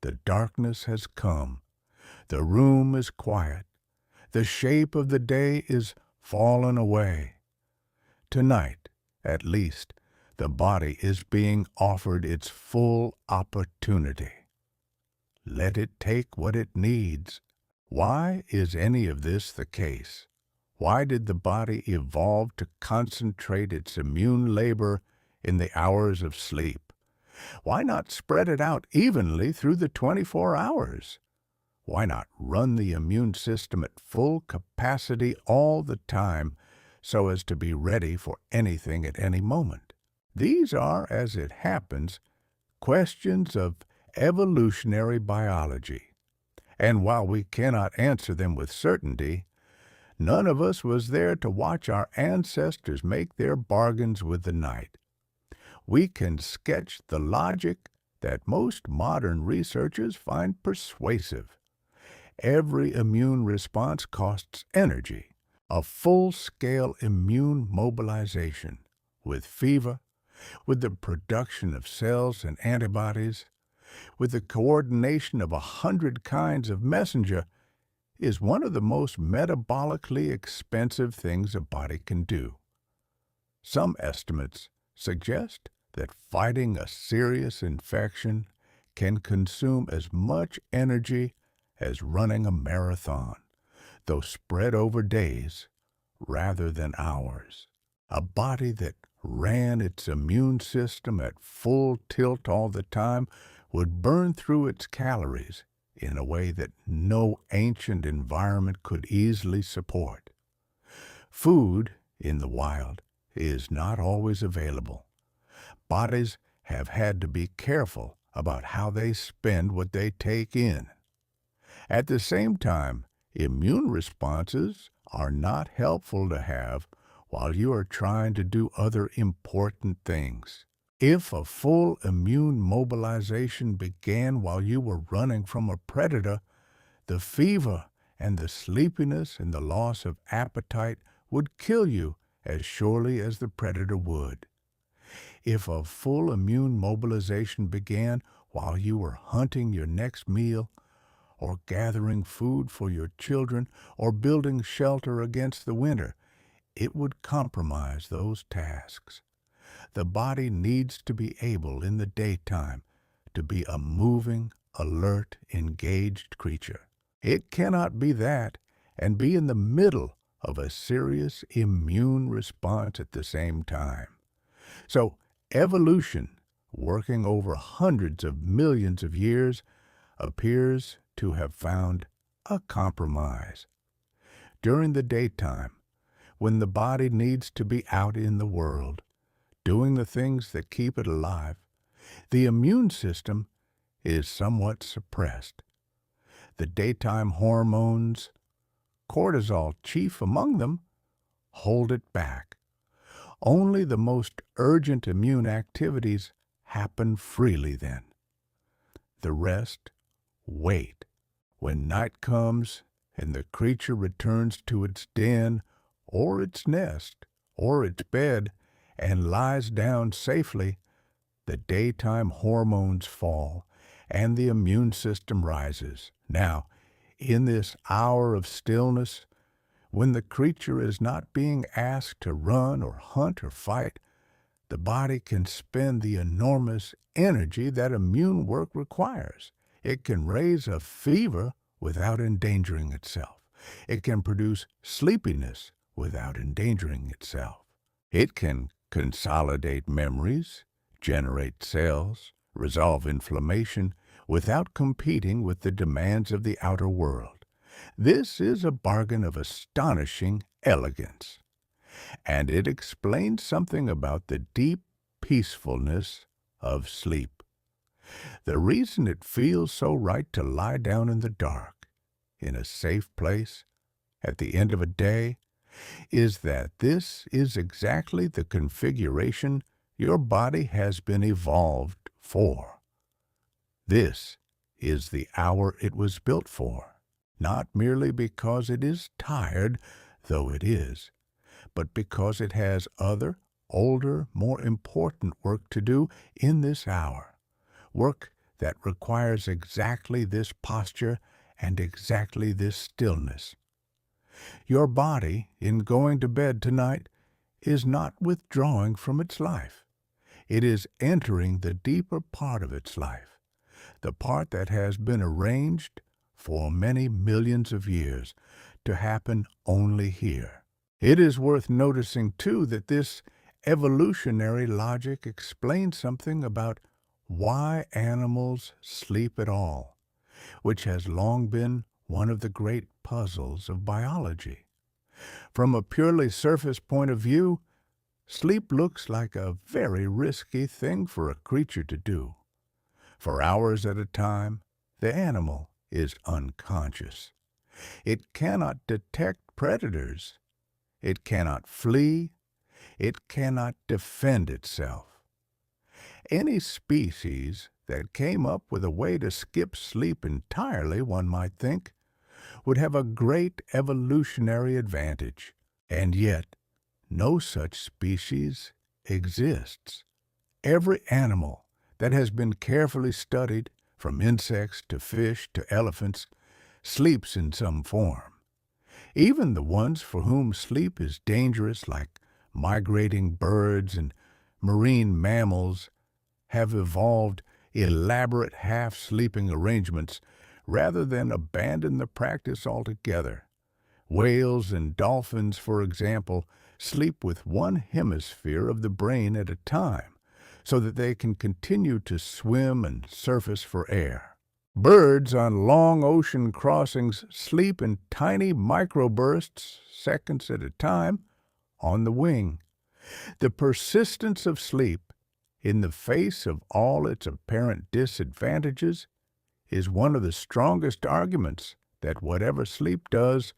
the darkness has come. The room is quiet. The shape of the day is fallen away. Tonight, at least, the body is being offered its full opportunity. Let it take what it needs. Why is any of this the case? Why did the body evolve to concentrate its immune labor in the hours of sleep? Why not spread it out evenly through the 24 hours? Why not run the immune system at full capacity all the time so as to be ready for anything at any moment? These are, as it happens, questions of evolutionary biology. And while we cannot answer them with certainty, none of us was there to watch our ancestors make their bargains with the night. We can sketch the logic that most modern researchers find persuasive. Every immune response costs energy, a full-scale immune mobilization, with fever, with the production of cells and antibodies, with the coordination of 100 kinds of messenger, is one of the most metabolically expensive things a body can do. Some estimates suggest that fighting a serious infection can consume as much energy as running a marathon, though spread over days rather than hours. A body that ran its immune system at full tilt all the time would burn through its calories in a way that no ancient environment could easily support. Food in the wild is not always available. Bodies have had to be careful about how they spend what they take in. At the same time, immune responses are not helpful to have while you are trying to do other important things. If a full immune mobilization began while you were running from a predator, the fever and the sleepiness and the loss of appetite would kill you as surely as the predator would. If a full immune mobilization began while you were hunting your next meal, or gathering food for your children, or building shelter against the winter, it would compromise those tasks. The body needs to be able in the daytime to be a moving, alert, engaged creature. It cannot be that and be in the middle of a serious immune response at the same time. So evolution, working over hundreds of millions of years, appears to have found a compromise. During the daytime, when the body needs to be out in the world, doing the things that keep it alive, the immune system is somewhat suppressed. The daytime hormones, cortisol chief among them, hold it back. Only the most urgent immune activities happen freely then. The rest, wait. When night comes and the creature returns to its den or its nest or its bed and lies down safely, the daytime hormones fall and the immune system rises. Now, in this hour of stillness, when the creature is not being asked to run or hunt or fight, the body can spend the enormous energy that immune work requires. It can raise a fever without endangering itself. It can produce sleepiness without endangering itself. It can consolidate memories, generate cells, resolve inflammation without competing with the demands of the outer world. This is a bargain of astonishing elegance, and it explains something about the deep peacefulness of sleep. The reason it feels so right to lie down in the dark, in a safe place, at the end of a day, is that this is exactly the configuration your body has been evolved for. This is the hour it was built for, not merely because it is tired, though it is, but because it has other, older, more important work to do in this hour, work that requires exactly this posture and exactly this stillness. Your body, in going to bed tonight, is not withdrawing from its life. It is entering the deeper part of its life, the part that has been arranged for many millions of years to happen only here. It is worth noticing, too, that this evolutionary logic explains something about why animals sleep at all, which has long been one of the great puzzles of biology. From a purely surface point of view, sleep looks like a very risky thing for a creature to do. For hours at a time, the animal is unconscious. It cannot detect predators. It cannot flee. It cannot defend itself. Any species that came up with a way to skip sleep entirely, one might think, would have a great evolutionary advantage. And yet, no such species exists. Every animal that has been carefully studied, from insects to fish to elephants, sleeps in some form. Even the ones for whom sleep is dangerous, like migrating birds and marine mammals, have evolved elaborate half-sleeping arrangements rather than abandon the practice altogether. Whales and dolphins, for example, sleep with one hemisphere of the brain at a time, so that they can continue to swim and surface for air. Birds on long ocean crossings sleep in tiny microbursts, seconds at a time, on the wing. The persistence of sleep, in the face of all its apparent disadvantages, is one of the strongest arguments that whatever sleep does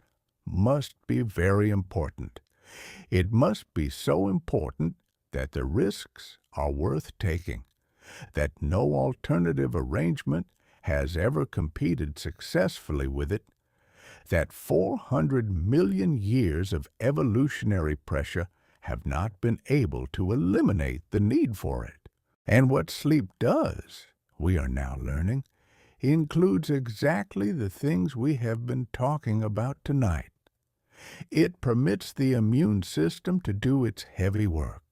must be very important. It must be so important that the risks are worth taking, that no alternative arrangement has ever competed successfully with it, that 400 million years of evolutionary pressure have not been able to eliminate the need for it. And what sleep does, we are now learning, includes exactly the things we have been talking about tonight. It permits the immune system to do its heavy work.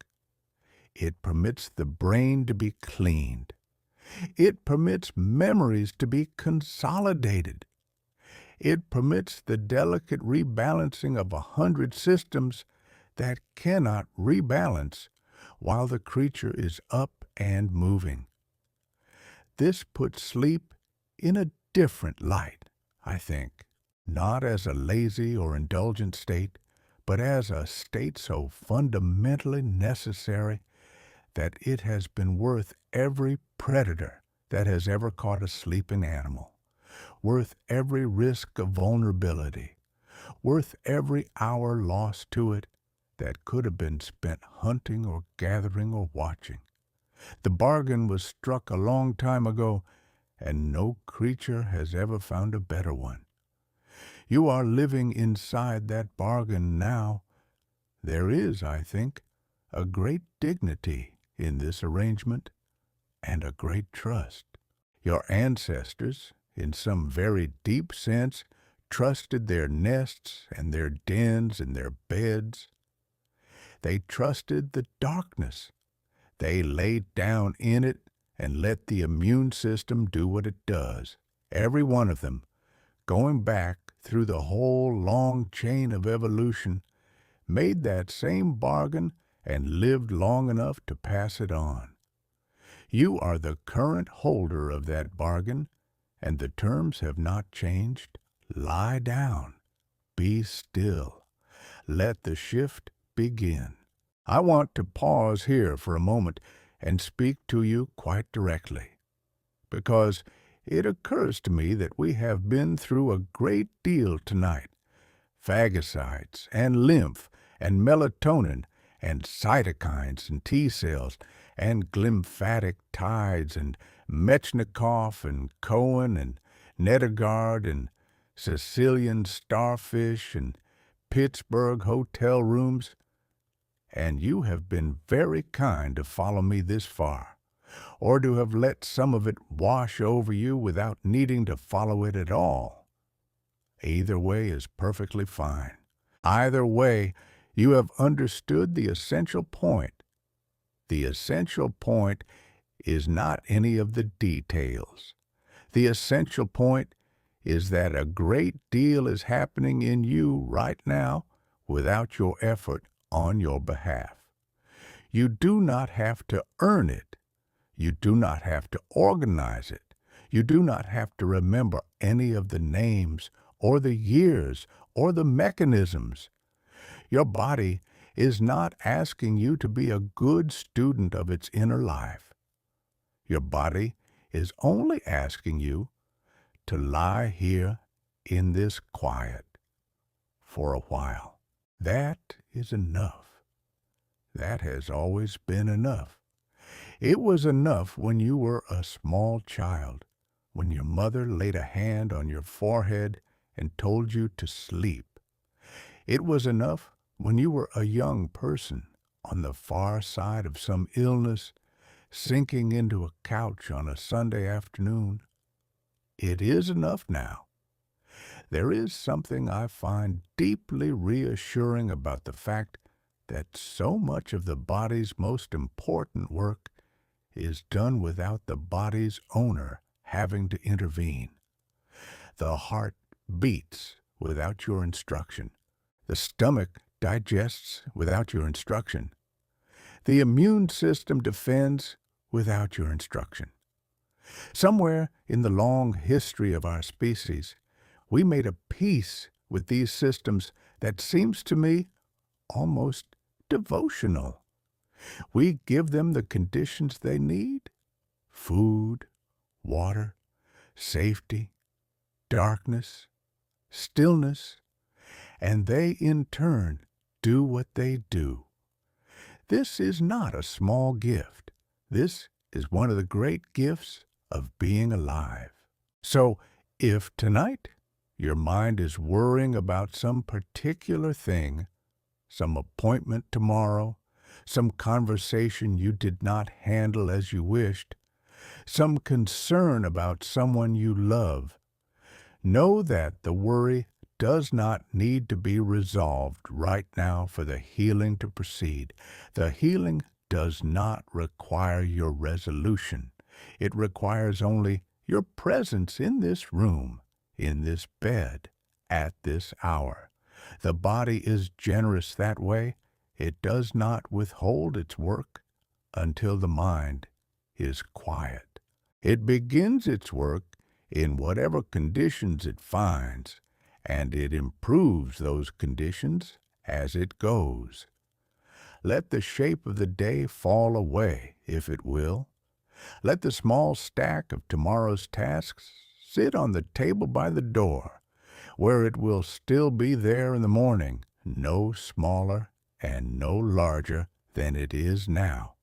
It permits the brain to be cleaned. It permits memories to be consolidated. It permits the delicate rebalancing of 100 systems that cannot rebalance while the creature is up and moving. This puts sleep in a different light, I think, not as a lazy or indulgent state, but as a state so fundamentally necessary that it has been worth every predator that has ever caught a sleeping animal, worth every risk of vulnerability, worth every hour lost to it that could have been spent hunting or gathering or watching. The bargain was struck a long time ago, and no creature has ever found a better one. You are living inside that bargain now. There is, I think, a great dignity in this arrangement and a great trust. Your ancestors, in some very deep sense, trusted their nests and their dens and their beds. They trusted the darkness. They laid down in it and let the immune system do what it does. Every one of them, going back through the whole long chain of evolution, made that same bargain and lived long enough to pass it on. You are the current holder of that bargain, and the terms have not changed. Lie down. Be still. Let the shift begin. I want to pause here for a moment and speak to you quite directly, because it occurs to me that we have been through a great deal tonight. Phagocytes and lymph and melatonin and cytokines and T cells and glymphatic tides and Metchnikoff and Cohen and Nedergaard and Sicilian starfish and Pittsburgh hotel rooms. And you have been very kind to follow me this far, or to have let some of it wash over you without needing to follow it at all. Either way is perfectly fine. Either way, you have understood the essential point. The essential point is not any of the details. The essential point is that a great deal is happening in you right now without your effort on your behalf. You do not have to earn it. You do not have to organize it. You do not have to remember any of the names or the years or the mechanisms. Your body is not asking you to be a good student of its inner life. Your body is only asking you to lie here in this quiet for a while. That is enough. That has always been enough. It was enough when you were a small child, when your mother laid a hand on your forehead and told you to sleep. It was enough when you were a young person on the far side of some illness, sinking into a couch on a Sunday afternoon. It is enough now. There is something I find deeply reassuring about the fact that so much of the body's most important work is done without the body's owner having to intervene. The heart beats without your instruction. The stomach digests without your instruction. The immune system defends without your instruction. Somewhere in the long history of our species, we made a peace with these systems that seems to me almost devotional. We give them the conditions they need: food, water, safety, darkness, stillness, and they in turn do what they do. This is not a small gift. This is one of the great gifts of being alive. So, if tonight your mind is worrying about some particular thing, some appointment tomorrow, some conversation you did not handle as you wished, some concern about someone you love, know that the worry does not need to be resolved right now for the healing to proceed. The healing does not require your resolution. It requires only your presence in this room, in this bed, at this hour. The body is generous that way. It does not withhold its work until the mind is quiet. It begins its work in whatever conditions it finds, and it improves those conditions as it goes. Let the shape of the day fall away, if it will. Let the small stack of tomorrow's tasks sit on the table by the door, where it will still be there in the morning, no smaller and no larger than it is now.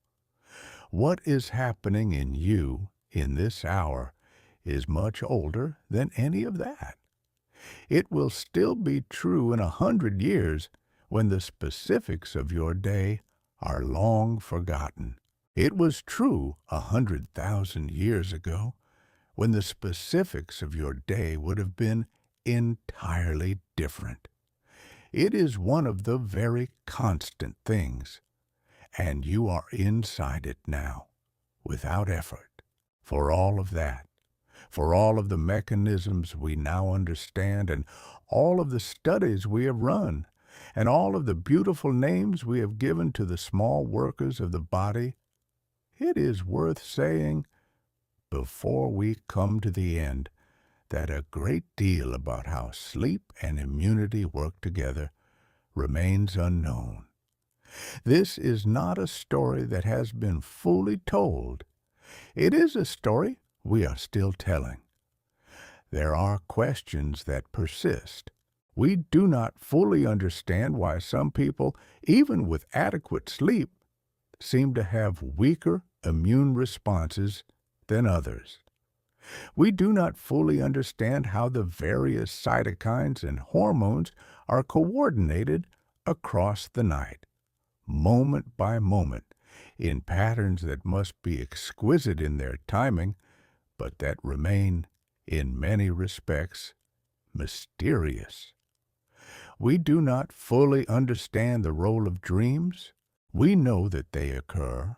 What is happening in you in this hour is much older than any of that. It will still be true in 100 years when the specifics of your day are long forgotten. It was true 100,000 years ago when the specifics of your day would have been entirely different. It is one of the very constant things, and you are inside it now, without effort. For all of that, for all of the mechanisms we now understand, and all of the studies we have run, and all of the beautiful names we have given to the small workers of the body, it is worth saying, before we come to the end, that a great deal about how sleep and immunity work together remains unknown. This is not a story that has been fully told. It is a story we are still telling. There are questions that persist. We do not fully understand why some people, even with adequate sleep, seem to have weaker immune responses than others. We do not fully understand how the various cytokines and hormones are coordinated across the night, moment by moment, in patterns that must be exquisite in their timing, but that remain, in many respects, mysterious. We do not fully understand the role of dreams. We know that they occur,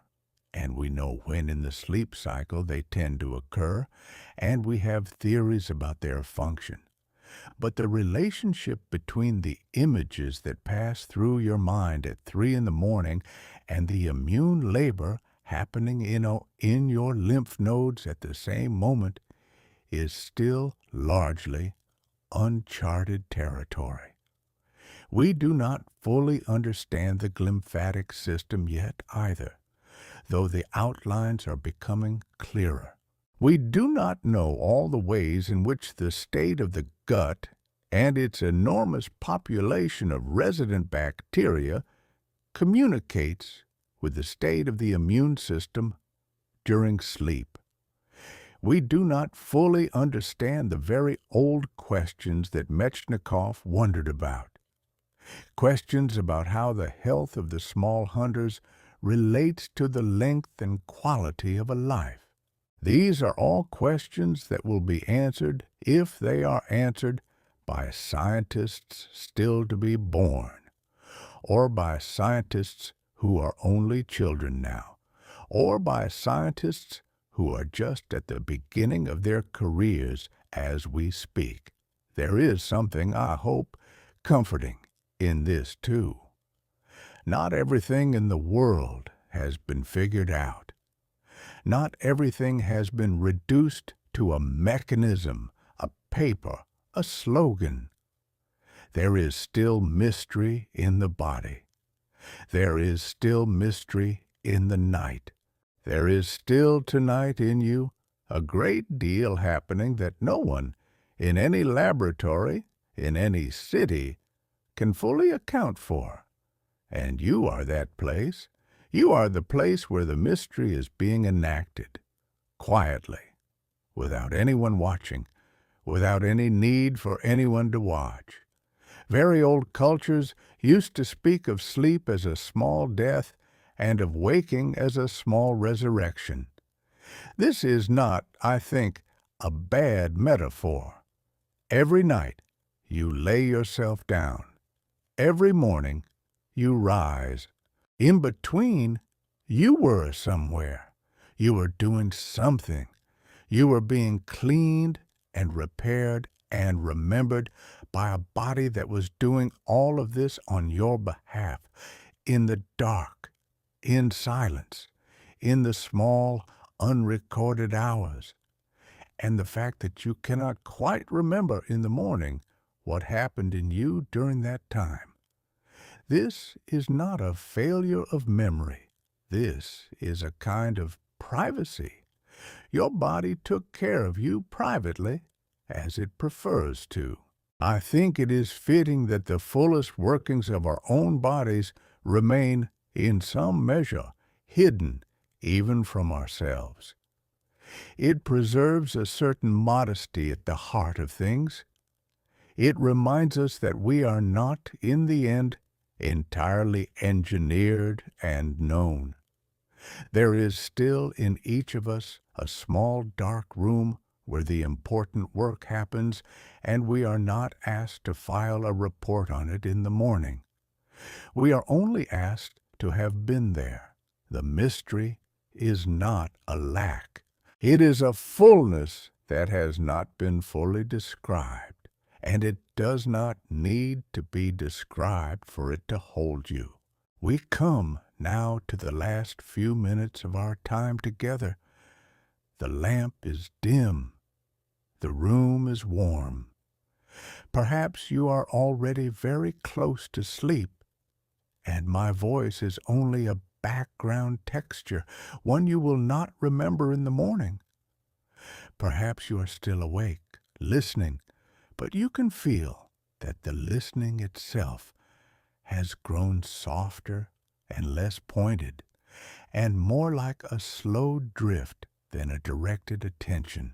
and we know when in the sleep cycle they tend to occur, and we have theories about their function. But the relationship between the images that pass through your mind at 3 in the morning and the immune labor happening in your lymph nodes at the same moment is still largely uncharted territory. We do not fully understand the glymphatic system yet either, though the outlines are becoming clearer. We do not know all the ways in which the state of the gut and its enormous population of resident bacteria communicates with the state of the immune system during sleep. We do not fully understand the very old questions that Metchnikoff wondered about. Questions about how the health of the small hunters relates to the length and quality of a life. These are all questions that will be answered, if they are answered, by scientists still to be born, or by scientists who are only children now, or by scientists who are just at the beginning of their careers as we speak. There is something, I hope, comforting in this too. Not everything in the world has been figured out. Not everything has been reduced to a mechanism, a paper, a slogan. There is still mystery in the body. There is still mystery in the night. There is still tonight in you a great deal happening that no one, in any laboratory, in any city, can fully account for. And you are that place. You are the place where the mystery is being enacted, quietly, without anyone watching, without any need for anyone to watch. Very old cultures used to speak of sleep as a small death and of waking as a small resurrection. This is not, I think, a bad metaphor. Every night you lay yourself down. Every morning you rise. In between, you were somewhere. You were doing something. You were being cleaned and repaired and remembered by a body that was doing all of this on your behalf, in the dark, in silence, in the small, unrecorded hours. And the fact that you cannot quite remember in the morning what happened in you during that time. This is not a failure of memory. This is a kind of privacy. Your body took care of you privately, as it prefers to. I think it is fitting that the fullest workings of our own bodies remain, in some measure, hidden even from ourselves. It preserves a certain modesty at the heart of things. It reminds us that we are not, in the end, entirely engineered and known. There is still in each of us a small dark room where the important work happens, and we are not asked to file a report on it in the morning. We are only asked to have been there. The mystery is not a lack. It is a fullness that has not been fully described, and it does not need to be described for it to hold you. We come now to the last few minutes of our time together. The lamp is dim. The room is warm. Perhaps you are already very close to sleep, and my voice is only a background texture, one you will not remember in the morning. Perhaps you are still awake, listening, but you can feel that the listening itself has grown softer and less pointed, and more like a slow drift than a directed attention.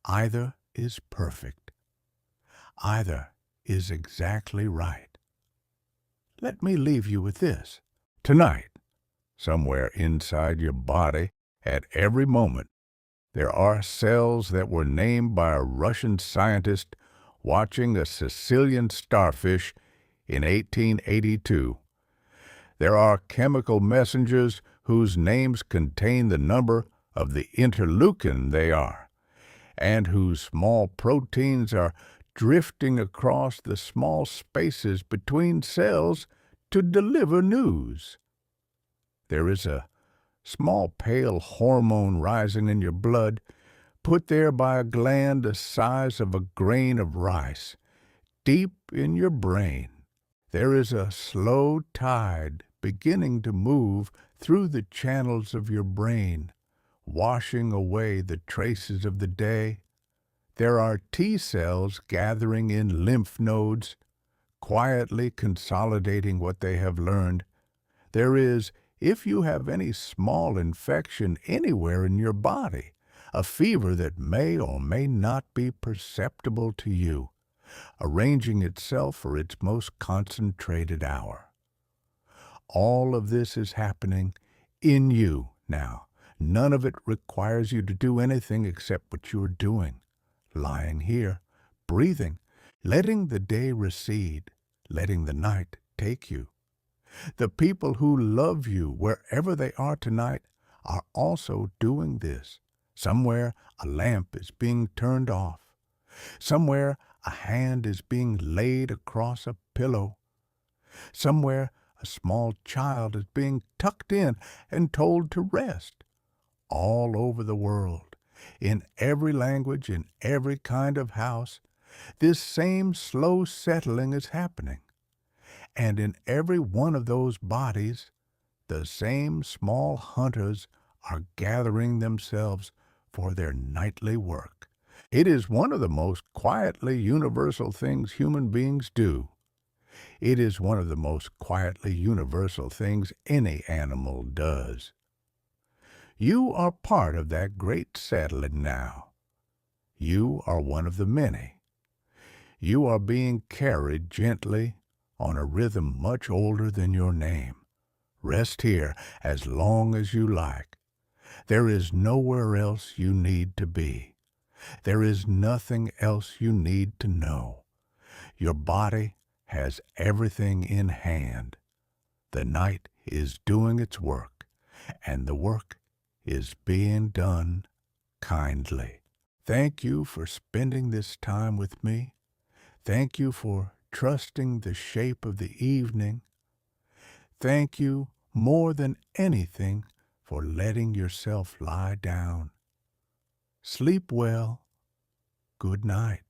Either is perfect. Either is exactly right. Let me leave you with this. Tonight, somewhere inside your body, at every moment, there are cells that were named by a Russian scientist watching a Sicilian starfish in 1882. There are chemical messengers whose names contain the number of the interleukin they are, and whose small proteins are drifting across the small spaces between cells to deliver news. There is a small pale hormone rising in your blood, put there by a gland the size of a grain of rice, deep in your brain. There is a slow tide beginning to move through the channels of your brain, washing away the traces of the day. There are T cells gathering in lymph nodes, quietly consolidating what they have learned. There is, if you have any small infection anywhere in your body, a fever that may or may not be perceptible to you, arranging itself for its most concentrated hour. All of this is happening in you now. None of it requires you to do anything except what you are doing. Lying here, breathing, letting the day recede, letting the night take you. The people who love you wherever they are tonight are also doing this. Somewhere a lamp is being turned off. Somewhere a hand is being laid across a pillow. Somewhere a small child is being tucked in and told to rest. All over the world, in every language, in every kind of house, this same slow settling is happening. And in every one of those bodies, the same small hunters are gathering themselves for their nightly work. It is one of the most quietly universal things human beings do. It is one of the most quietly universal things any animal does. You are part of that great settling now. You are one of the many. You are being carried gently on a rhythm much older than your name. Rest here as long as you like. There is nowhere else you need to be. There is nothing else you need to know. Your body has everything in hand. The night is doing its work, and the work is being done kindly. Thank you for spending this time with me. Thank you for trusting the shape of the evening. Thank you more than anything for letting yourself lie down. Sleep well. Good night.